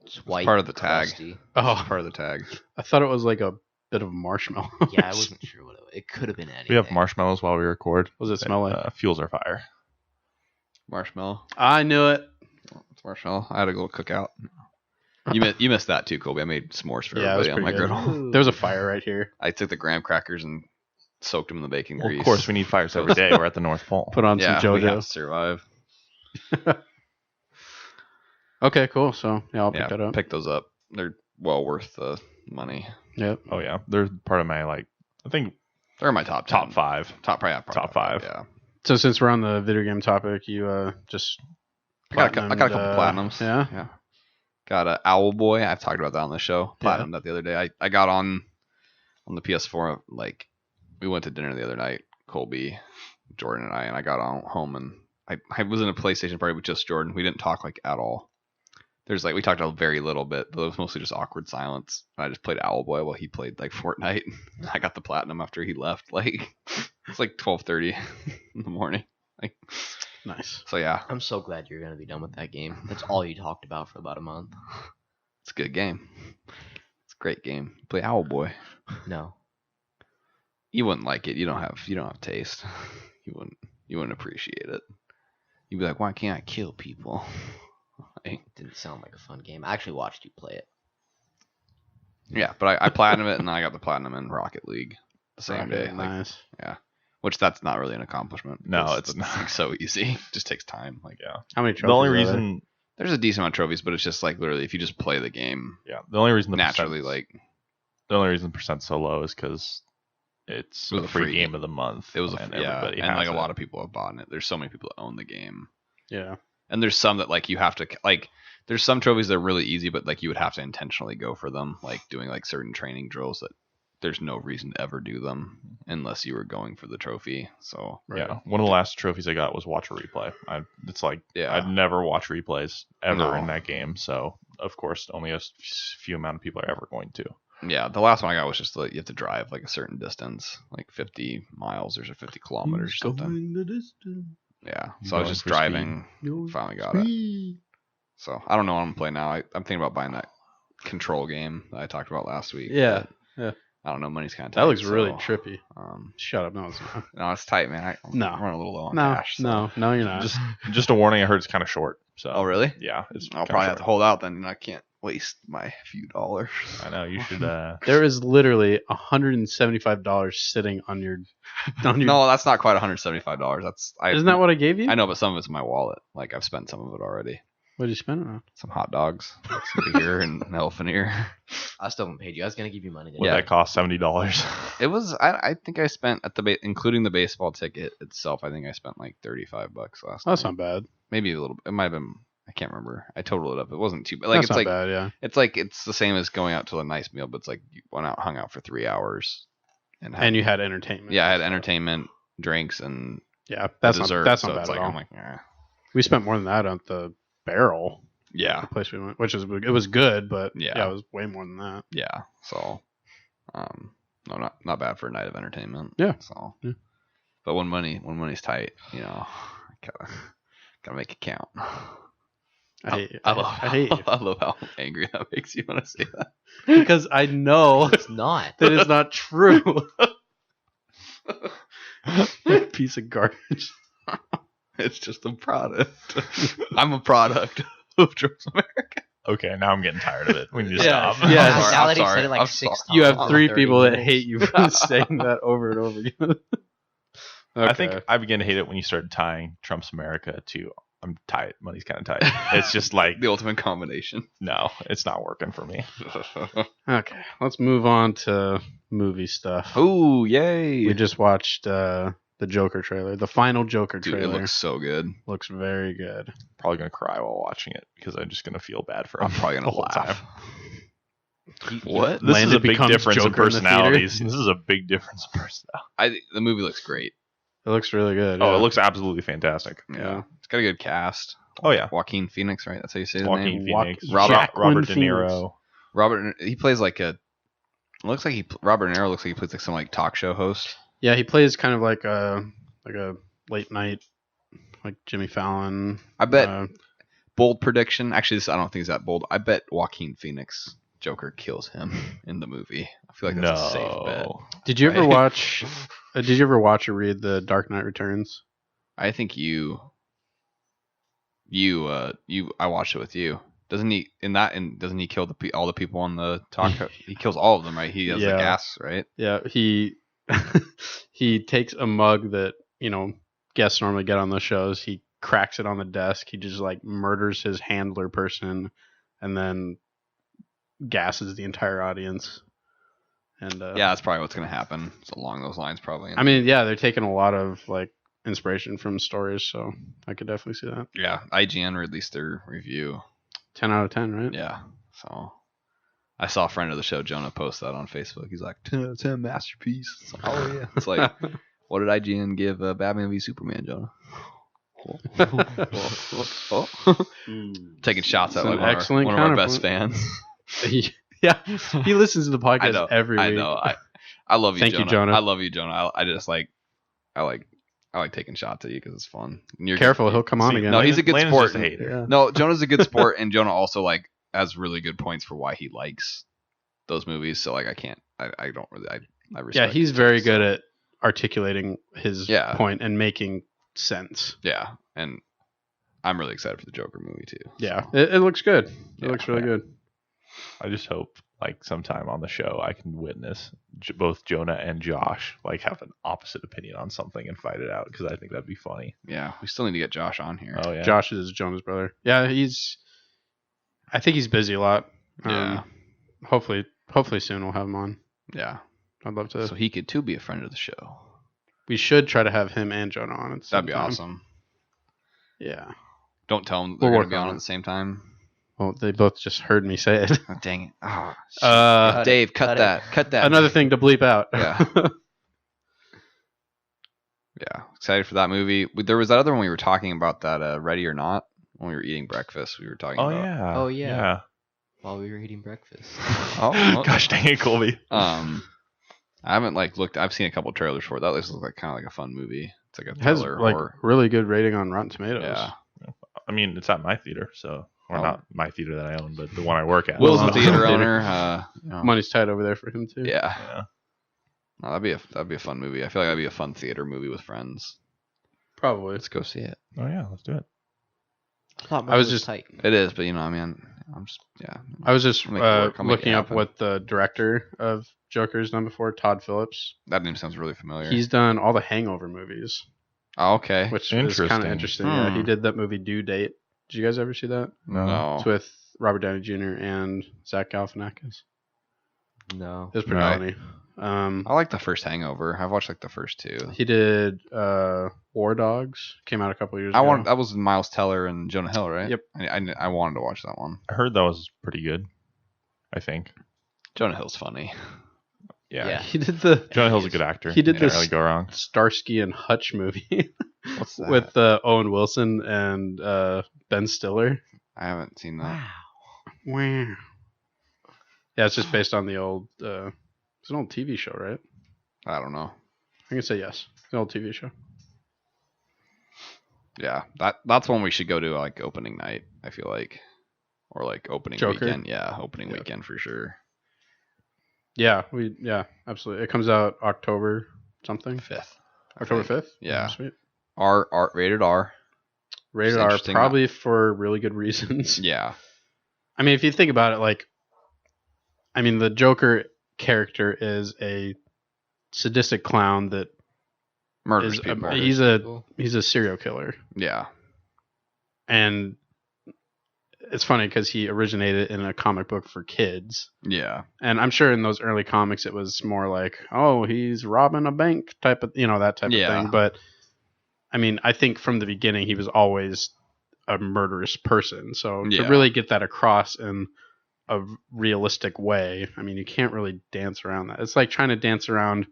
It's white. part of the tag. crusty. Oh, Part of the tag. I thought it was like a bit of a marshmallow. Yeah, I wasn't sure what it could have been anything. we have marshmallows while we record. What does it smell like? Fuels our fire. marshmallow. I knew it. It's marshmallow. I had a little cookout. You missed that too, Colby. I made s'mores for Yeah, it was everybody on my pretty good. griddle. There was a fire right here. I took the graham crackers and soaked them in the bacon Well, grease. of course, we need fires every day. We're at the North Pole. Put on Yeah, some we have to JoJo's. survive. Okay, cool. So yeah, I'll pick that up. Pick those up. They're well worth the money. Yep. Oh yeah, they're part of my I think They're in my top 10. top 5. Probably Top 5. Yeah. So since we're on the video game topic, you just I got a couple platinumed, platinums. Yeah. Got a Owl Boy. I've talked about that on the show. Platinum that the other day. I got on the PS4. Like, we went to dinner the other night, Colby, Jordan, and I got on home and I was in a PlayStation party with just Jordan. We didn't talk at all. There's we talked a very little bit, but it was mostly just awkward silence. I just played Owl Boy while he played Fortnite. I got the platinum after he left. It's 12:30 in the morning. Nice. So yeah, I'm so glad you're gonna be done with that game. That's all you talked about for about a month. it's a good game. It's a great game. Play Owl Boy. No. You wouldn't like it. You don't have taste. You wouldn't appreciate it. You'd be like, why can't I kill people? Didn't sound like a fun game. I actually watched you play it. Yeah, but I platinum it and I got the platinum in Rocket League the same day. Nice. Yeah, which that's not really an accomplishment. No, it's that's, not. so easy. It just takes time. Yeah. How many trophies? The only are there? reason, There's a decent amount of trophies, but it's just literally if you just play the game the only reason naturally, the only reason the percent's so low is because it's It was a a free free game of the month. it was everybody and has a it. lot of people have bought it. There's so many people that own the game. Yeah. And there's some that you have to there's some trophies that are really easy, but you would have to intentionally go for them, doing certain training drills that there's no reason to ever do them unless you were going for the trophy. So Yeah, one of the last trophies I got was watch a replay. I'd never watch replays ever in that game, so of course only a few amount of people are ever going to. yeah, the last one I got was just you have to drive a certain distance, 50 miles or 50 kilometers or something. The distance. Yeah, so I was just driving. Finally got it. So I don't know what I'm playing now. I'm thinking about buying that Control game that I talked about last week. Yeah. I don't know. Money's kind of tight. That looks really trippy. Um, Shut up. No, it's not. no, it's tight, man. I'm running a little low on cash. So. No, you're not. Just a warning. I heard it's kind of short. So Oh, really? yeah, it's I'll kinda probably have short. to hold out then. I can't waste my few dollars. I know you should. There is literally $175 sitting on your. No, that's not quite $175. Isn't that what I gave you? I know, but some of it's in my wallet. I've spent some of it already. What did you spend it on? Some hot dogs, some beer, and an elephant ear. I still haven't paid you. I was gonna give you money. What Yeah. that cost $70. It was. I think I spent at including the baseball ticket itself. I think I spent $35 last. That's night. not bad. Maybe a little. It might have been. I can't remember. I totaled it up. It wasn't too bad. That's It's not bad. Yeah. it's the same as going out to a nice meal, but it's you hung out for 3 hours, And you had entertainment. yeah, I had entertainment, drinks, and Yeah, that's dessert. not so bad it's at all. I'm eh. We spent more than that on the Barrel. Yeah, The place we went, which is it was good, but Yeah. it was way more than that. yeah. So, no, not bad for a night of entertainment. Yeah. So, Yeah. but when money's tight, gotta make it count. I hate you. I hate you I love how angry that makes you when I say that. because I know It's not. that is not true. Piece of garbage. It's just a product. I'm a product of Trump's America. Okay, now I'm getting tired of it. We need to Yeah, stop. yeah. I'm sorry, Now I'm that he sorry, said it I'm 6 sorry. times. You have in 3 30 people that minutes. hate you for saying that over and over again. I think I began to hate it when you started tying Trump's America to I'm tight. Money's kind of tight. It's just The ultimate combination. no, it's not working for me. Okay, let's move on to movie stuff. Oh, yay! We just watched the Joker trailer. The final Joker Dude, trailer it looks so good. looks very good. Probably gonna cry while watching it because I'm just gonna feel bad for him. I'm probably the gonna whole laugh. time. What? This is Landon a big becomes difference in Joker in the theater. personalities. This is a big difference in personality. The movie looks great. It looks really good. Oh, yeah. it looks absolutely fantastic. Yeah. It's got a good cast. Oh yeah, Joaquin Phoenix, right? That's how you say the Joaquin name. Phoenix, Robert Robert De Phoenix. Niro. Robert. He plays looks like Robert De Niro looks like he plays some talk show host. Yeah, he plays kind of like a late night, like Jimmy Fallon. I bet. Bold prediction. Actually, I don't think it's that bold. I bet Joaquin Phoenix Joker kills him in the movie. I feel like that's a safe bet. Did you ever Right. watch? Did you ever watch or read The Dark Knight Returns? I think you I watched it with you. Doesn't he doesn't he kill all the people on the talk? He kills all of them, right? He has the gas, right? Yeah, he he takes a mug that guests normally get on the shows. He cracks it on the desk. He just like murders his handler person, and then gasses the entire audience. And yeah, that's probably what's gonna happen. It's along those lines, probably. I mean, yeah, they're taking a lot of like inspiration from stories, so I could definitely see that. Yeah, IGN released their review. 10 out of 10, right? Yeah. So I saw a friend of the show, Jonah, post that on Facebook. He's like, 10 out of 10 masterpiece. It's like, oh yeah. It's like, what did IGN give Batman v Superman, Jonah? Taking shots at like one of our best fans. Yeah, he listens to the podcast every week. I know. I love you, Thank Jonah. you, Jonah. I love you, Jonah. I just like, I like taking shots at you because it's fun. And you're careful, he'll come on again. No, he's a good sport. Just a hater. Yeah. No, Jonah's a good sport, and Jonah also like has really good points for why he likes those movies. So like, I don't really, I respect. Yeah, he's very good at articulating his point and making sense. Yeah, and I'm really excited for the Joker movie too. Yeah, so. it looks good. It looks really good. I just hope like sometime on the show I can witness both Jonah and Josh like have an opposite opinion on something and fight it out, because I think that'd be funny. Yeah, we still need to get Josh on here. Oh yeah, Josh is Jonah's brother. Yeah, I think he's busy a lot. Yeah. Hopefully soon we'll have him on. Yeah, I'd love to. So he could too be a friend of the show. We should try to have him and Jonah on at the same That'd be time. awesome. Yeah. Don't tell them they're going to be on at the same time. Well, they both just heard me say it. Oh, dang it. Oh, Dave, cut that. Cut that. Another thing to bleep out. Yeah. Yeah. Excited for that movie. There was that other one we were talking about, that Ready or Not, when we were eating breakfast. We were talking about. Oh, yeah. While we were eating breakfast. Oh, gosh dang it, Colby. I haven't looked. I've seen a couple trailers for it. That looks like kind of like a fun movie. It's like a It has thriller like horror. really good rating on Rotten Tomatoes. Yeah. I mean, it's at my theater, so not my theater that I own, but the one I work at. Will's a theater owner. Money's tight over there for him too. Yeah. No, that'd be a fun movie. I feel like that'd be a fun theater movie with friends. Probably. Let's go see it. Oh yeah, let's do it. I was just tight. It is, but I was just I'll make it looking up happen. what the director of Joker's done before, Todd Phillips. That name sounds really familiar. He's done all the Hangover movies, oh, okay. which is kind of interesting. Yeah, he did that movie Due Date. Did you guys ever see that? No. It's with Robert Downey Jr. and Zach Galifianakis. No. It was pretty Right. funny. I like the first Hangover. I've watched the first two. He did War Dogs. Came out a couple years ago. That was Miles Teller and Jonah Hill, right? Yep. I wanted to watch that one. I heard that was pretty good. I think. Jonah Hill's funny. Yeah. He did the Jonah Hill's a good actor. He did Can't this really go wrong. Starsky and Hutch movie What's that? with Owen Wilson and Ben Stiller. I haven't seen that. Wow. Yeah, it's just based on the old. It's an old TV show, right? I don't know. I can say yes. It's an old TV show. Yeah, that's one we should go to opening night. I feel like, or opening Joker? weekend. Yeah, opening weekend for sure. Yeah, absolutely. It comes out October something. 5th. October 5th. Yeah. Sweet. Rated R. Rated It's R, interesting. probably for really good reasons. Yeah. I mean, if you think about it, the Joker character is a sadistic clown that Murders is people. he's a serial killer, Yeah. and it's funny because he originated in a comic book for kids, Yeah. and I'm sure in those early comics it was more like, oh, he's robbing a bank type of that type of thing. But I mean, I think from the beginning he was always a murderous person. So to really get that across in a realistic way, I mean, you can't really dance around that. It's like trying to dance around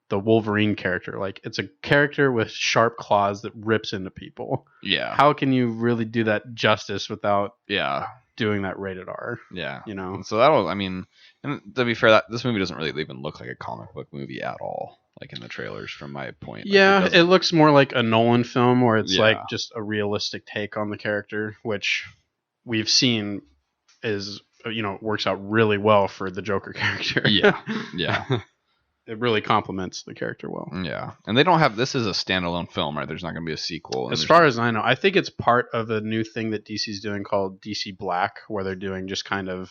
the Wolverine character. Like, it's a character with sharp claws that rips into people. Yeah. How can you really do that justice without Yeah. doing that rated R? Yeah. And so that'll, and to be fair, this movie doesn't really even look like a comic book movie at all, in the trailers from my point. It looks more like a Nolan film where it's Yeah. just a realistic take on the character, which we've seen is, works out really well for the Joker character. Yeah. Yeah. it really complements the character well. Yeah, and they don't have. This is a standalone film, right? There's not going to be a sequel. As far as I know, I think it's part of a new thing that DC's doing called DC Black, where they're doing just kind of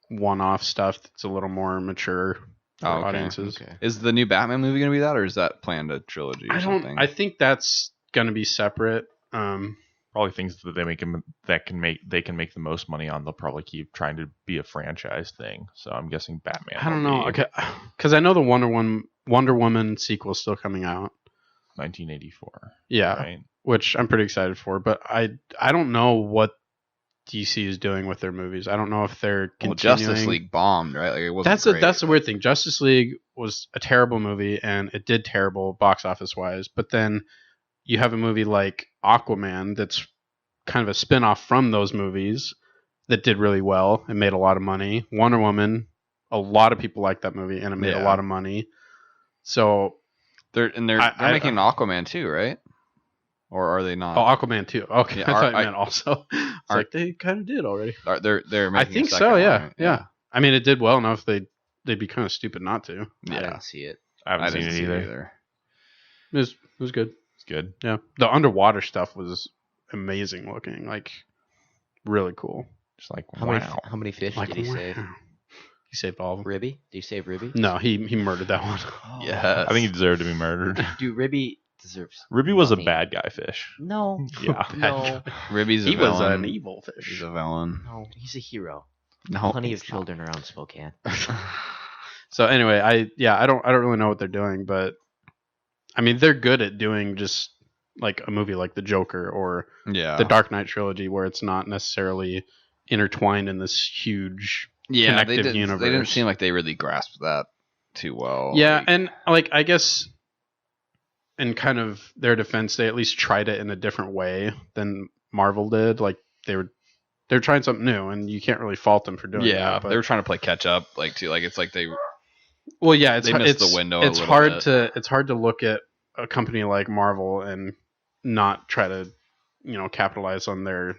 one-off stuff that's a little more mature for audiences. Okay. Is the new Batman movie going to be that, or is that planned a trilogy or something? I think that's going to be separate. Probably things that they can make the most money on. They'll probably keep trying to be a franchise thing. So I'm guessing Batman. I don't know, because I know the Wonder Woman sequel is still coming out. 1984. Yeah, Right. which I'm pretty excited for. But I don't know what DC is doing with their movies. I don't know if they're continuing. Justice League bombed, right? Like it wasn't That's the weird thing. Justice League was a terrible movie, and it did terrible box office wise. But then you have a movie like Aquaman that's kind of a spin-off from those movies that did really well and made a lot of money. Wonder Woman, a lot of people liked that movie, and it made a lot of money. So they're making an Aquaman too, right? Or are they not? Oh, Aquaman 2. Okay, Yeah, I thought you meant also. It's like they kind of did already. They're making I think a second so. one, Yeah, right? yeah. I mean, it did well enough. They'd be kind of stupid not to. I Yeah. didn't see it. I haven't seen didn't it see either. It was good. It's good. Yeah, the underwater stuff was amazing looking. Like really cool. Just like How wow. many fish Like did he save? wow. He saved all of them. Ribby? Did you save Ribby? No, he murdered that one. Yes. I think he deserved to be murdered. Dude, Ribby deserves. Ribby was a money. bad guy fish. No. Yeah. No. Ribby's a He was villain. an evil He's fish. a villain. No. He's a hero. No, Plenty he's of children around Spokane. So anyway, I don't really know what they're doing, but I mean they're good at doing just like a movie like The Joker or not. Yeah. the Dark Knight trilogy, where it's not necessarily intertwined in this huge connective universe. They didn't seem like they really grasped that too well. Yeah, Like, and like I guess in kind of their defense, they at least tried it in a different way than Marvel did. Like they're trying something new, and you can't really fault them for doing yeah, that. But they were trying to play catch up, like too. Like it's like they. well, yeah, they missed the window a It's little hard bit. it's hard to look at a company like Marvel and not try to capitalize on their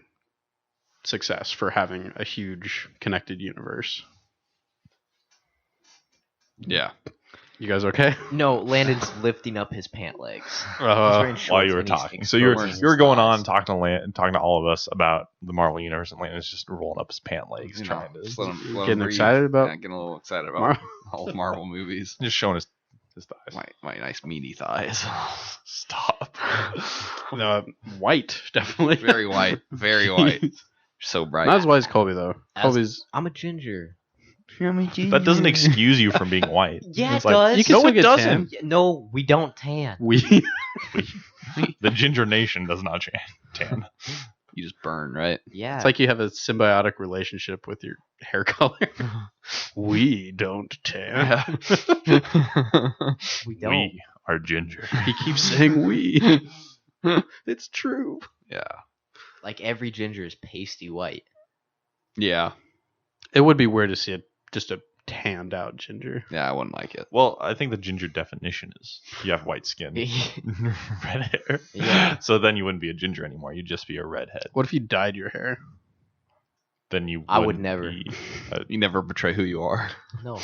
success for having a huge connected universe. Yeah. You guys okay? No, Landon's lifting up his pant legs. He's wearing While shorts you were and he's talking, so you exposing were his going thighs. on talking to all of us about the Marvel universe, and Landon's just rolling up his pant legs, You know, trying to just let 'em Getting breathe. excited about Yeah, getting a little excited about Marvel? all the Marvel movies. just showing his thighs. My nice meaty thighs. Stop. White, definitely. Very white. Very white. So bright. Not as white as Colby though. Colby's I'm a ginger. That doesn't excuse you from being white. Yeah, It's it like, does. You can no, still it get doesn't. No, we don't tan. we. The Ginger Nation does not tan. You just burn, right? Yeah. It's like you have a symbiotic relationship with your hair color. We don't tan. we don't. We are ginger. He keeps saying we. It's true. Yeah. Like every ginger is pasty white. Yeah. It would be weird to see just a tanned out ginger. Yeah, I wouldn't like it. Well, I think the ginger definition is you have white skin, red hair. Yeah. So then you wouldn't be a ginger anymore. You'd just be a redhead. What if you dyed your hair? Then you. I would wouldn't never. be You never betray who you are. No,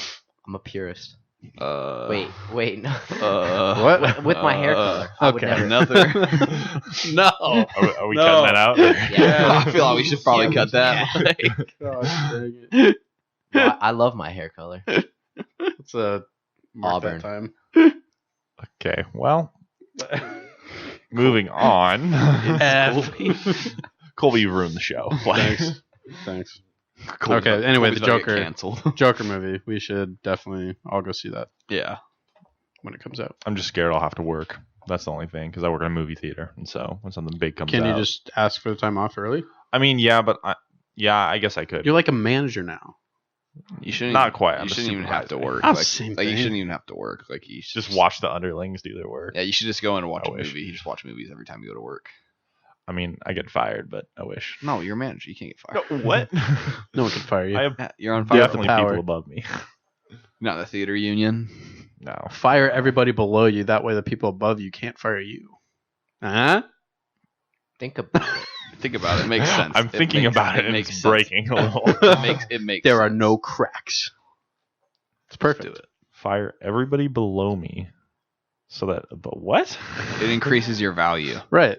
I'm a purist. Wait. Wait, no. What? With my hair color, I would okay. never. Another. No. Are we No. cutting that out? Yeah. I feel like we should probably Yeah, cut that. yeah. Gosh, dang it. No, I love my hair color. It's a mark that Auburn. time. Okay. Well, moving on. Colby, you ruined the show. Thanks. Colby's Okay, anyway, Colby's the about to get Joker. canceled. Joker movie. We should definitely all go see that Yeah. when it comes out. I'm just scared I'll have to work. That's the only thing, because I work in a movie theater, and so when something big comes Can out, you just ask for the time off early? I mean, yeah, but I guess I could. You're like a manager now. You shouldn't. Not quite, I'm You the shouldn't even have to supervisor. work. I'm Like, same like you thing. shouldn't even have to work. Like you should Just watch the underlings do their work. Yeah, you should just go in and watch I a wish. movie. You just watch movies every time you go to work. I mean, I get fired, but I wish. No, you're a manager. You can't get fired. What? No one can fire you. I have Yeah, you're on fire. definitely power. people above me. Not the theater union. No. Fire everybody below you. That way the people above you can't fire you. Huh? Think about it. Think about it. It makes sense. I'm thinking about it, and makes it's sense. breaking a little. It makes There are sense. no cracks. It's Let's perfect. do it. fire everybody below me. So that, but what? It increases your value. Right.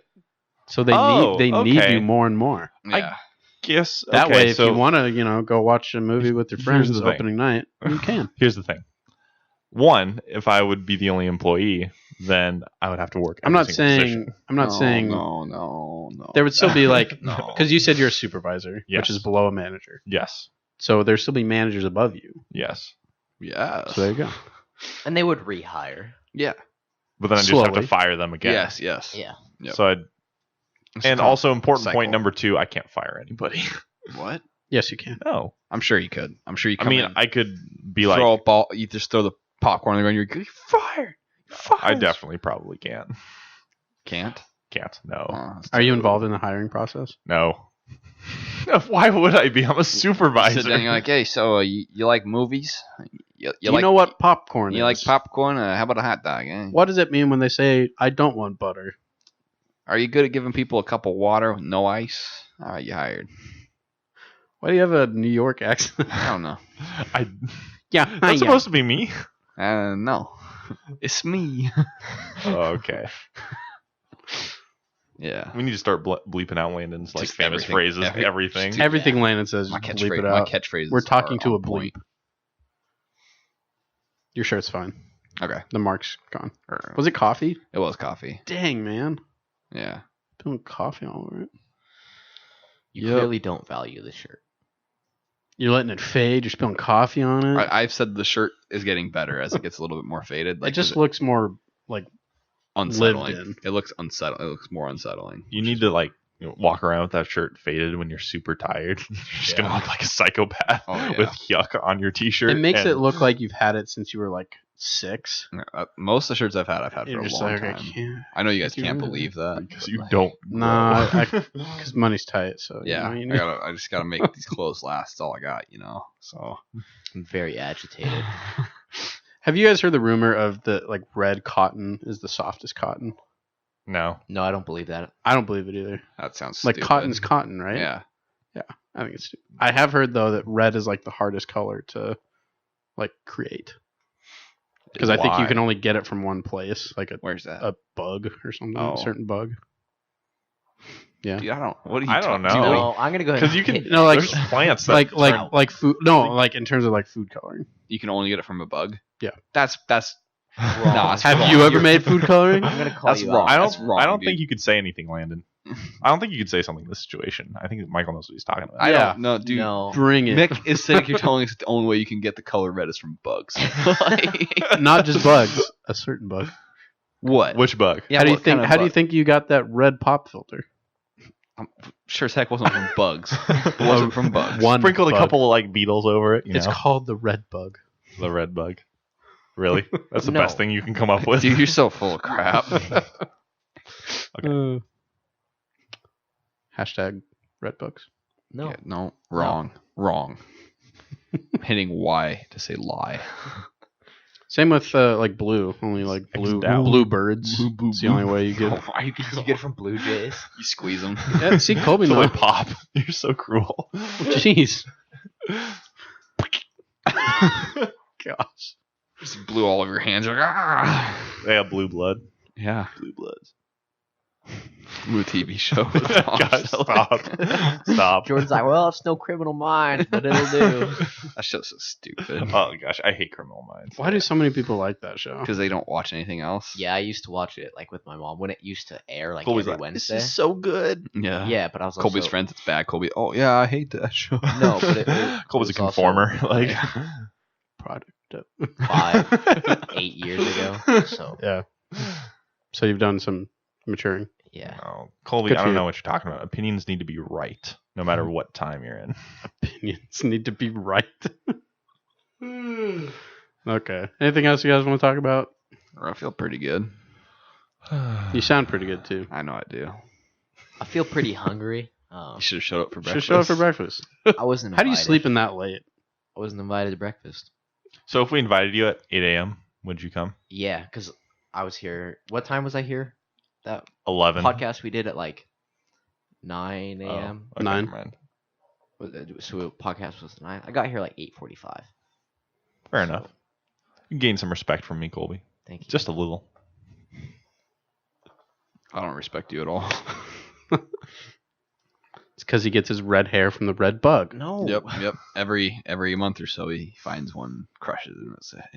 So they need okay. you more and more. Yeah. Guess That okay, way, if so you want to, go watch a movie with your here's friends the thing. opening night, you can. Here's the thing. One, if I would be the only employee, then I would have to work. I'm not every single saying. position. I'm not saying. No. There would still be like, No. because you said you're a supervisor, Yes. which is below a manager. Yes. So there'd still be managers above you. Yes. Yes. So there you go. And they would rehire. Yeah. But then I just have to Slowly. fire them again. Yes. Yeah. Yep. So and also important cycle. point number 2, I can't fire anybody. What? Yes, you can. No. I'm sure you could. I'm sure you. I Come mean, in, I could be throw like, a ball. You just throw the popcorn on the ground. You're fired. You're fired. I definitely probably can. can't. Can't. No. Oh, that's Are you terrible. involved in the hiring process? No. Why would I be? I'm a supervisor. Sit down. You're like, hey, so you like movies? You Do you like know what popcorn you is? like popcorn? How about a hot dog? Eh? What does it mean when they say, I don't want butter? Are you good at giving people a cup of water with no ice? All right, you hired. Why do you have a New York accent? I don't know. Yeah. That's supposed to be me. No, it's me. Oh, okay. Yeah. We need to start bleeping out Landon's like Just famous everything. phrases. Everything. Everything Landon says, My just bleep catchphrase. it My out. catchphrase. We're talking to a bleep. Your shirt's fine. Okay. The mark's gone. Was it coffee? It was coffee. Dang, man. Yeah. Doing coffee all over it. You Yep. clearly don't value the shirt. You're letting it fade. You're spilling coffee on it. I've said the shirt is getting better as it gets a little bit more faded. It just looks more like unsettling. lived in. It looks unsettling. It looks more unsettling. You need to like walk around with that shirt faded when you're super tired. You're just gonna look like a psychopath Oh, yeah. with yuck on your t-shirt. it makes and- it look like you've had it since you were like 6. Most of the shirts I've had for You're a just long like, time. I can't. I know you guys You can't really- believe that because but, you like, don't. Nah, grow. because money's tight. So Yeah, you know, I just gotta make these clothes last. That's all I got, So I'm very agitated. Have you guys heard the rumor of the like red cotton is the softest cotton? No. No, I don't believe that. I don't believe it either. that sounds Like stupid. cotton's cotton, right? Yeah, I think it's stupid. I have heard though that red is like the hardest color to like create because I think you Why? can only get it from one place, like where's that? a bug or something, Oh. a certain bug. Yeah. Dude, I don't. What are you? I don't talking- know. Dude, No, I'm gonna go ahead. Because and you can. No, like- there's plants that like food. No, like in terms of like food coloring. you can only get it from a bug. Yeah. That's Wrong. No, that's Have wrong. you ever You're- made food coloring? I'm gonna call That's you wrong. out. That's wrong, I don't dude. think you could say anything, Landon. I don't think you could say something in this situation. I think Michael knows what he's talking about. I Yeah. don't know, dude. No. Bring it. Mick is saying you're telling us the only way you can get the color red is from bugs. Not just bugs, a certain bug. What? Which bug? Yeah, how do you what think? kind of How do you bug? think you got that red pop filter? Sure as heck wasn't from bugs. It wasn't from bugs. One Sprinkled a bug. couple of like beetles over it. It's called the red bug. the red bug. Really? That's the No. best thing you can come up with. Dude, you're so full of crap. Hashtag red bugs. No. Yeah, no, wrong. Hitting Y to say lie. Same with like blue. Only like X'd out. blue birds. It's the only way you get. Why you get it from Blue Jays? You squeeze them. Yeah, see, Colby So they knows. pop. You're so cruel. Jeez. Gosh. Just blew all over your hands. You're like, ah. They have blue blood. Yeah. Blue bloods. Blue TV show. God, stop. Stop. Jordan's like, well, it's no Criminal Minds, but it'll do. That show's so stupid. Oh gosh, I hate Criminal Minds. Why do so many people like that show? Because they don't watch anything else. Yeah, I used to watch it like with my mom when it used to air like Colby's every like, Wednesday. This is so good. Yeah. Yeah, but I was Colby's also, friends, it's bad. Colby, oh yeah, I hate that show. No, but it Colby's a was also, conformer. Like, Product. 5, 8 years ago. So Yeah. So you've done some maturing. yeah, no, Colby, Good I for don't you. know what you're talking about. Opinions need to be right, no matter what time you're in. Opinions need to be right. Okay. Anything else you guys want to talk about? I feel pretty good. You sound pretty good too. I know I do. I feel pretty hungry. You should have showed up for Should breakfast. show up for breakfast. I wasn't. How do you invited. sleep in that late? I wasn't invited to breakfast. So if we invited you at 8 a.m., would you come? Yeah, because I was here. What time was I here? That 11. podcast we did at like 9 a.m. Oh, okay, 9. never mind. So podcast was 9. I got here like 8:45. Fair enough. You gain some respect from me, Colby. Thank you. Just a little. I don't respect you at all. It's because he gets his red hair from the red bug. No. Yep. Every month or so, he finds one, crushes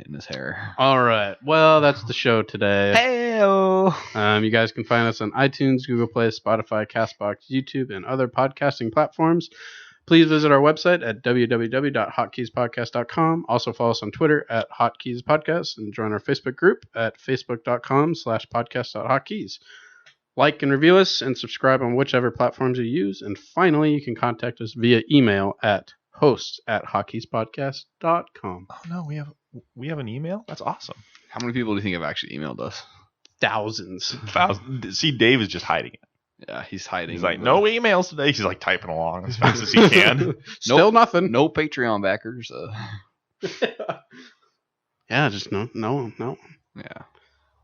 in his hair. All right. Well, that's the show today. Hey-o! You guys can find us on iTunes, Google Play, Spotify, CastBox, YouTube, and other podcasting platforms. Please visit our website at www.hotkeyspodcast.com. Also follow us on Twitter at HotKeysPodcast and join our Facebook group at facebook.com/podcast.hotkeys. Like and review us and subscribe on whichever platforms you use. And finally, you can contact us via email at hosts@hotkeyspodcast.com. Oh no, we have an email? That's awesome. How many people do you think have actually emailed us? Thousands. See, Dave is just hiding it. Yeah, he's hiding. He's like, no emails today. He's like typing along as fast as he can. Still nothing. No Patreon backers. Yeah, just no. Yeah.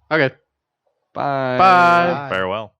Okay. Bye. Bye. Farewell.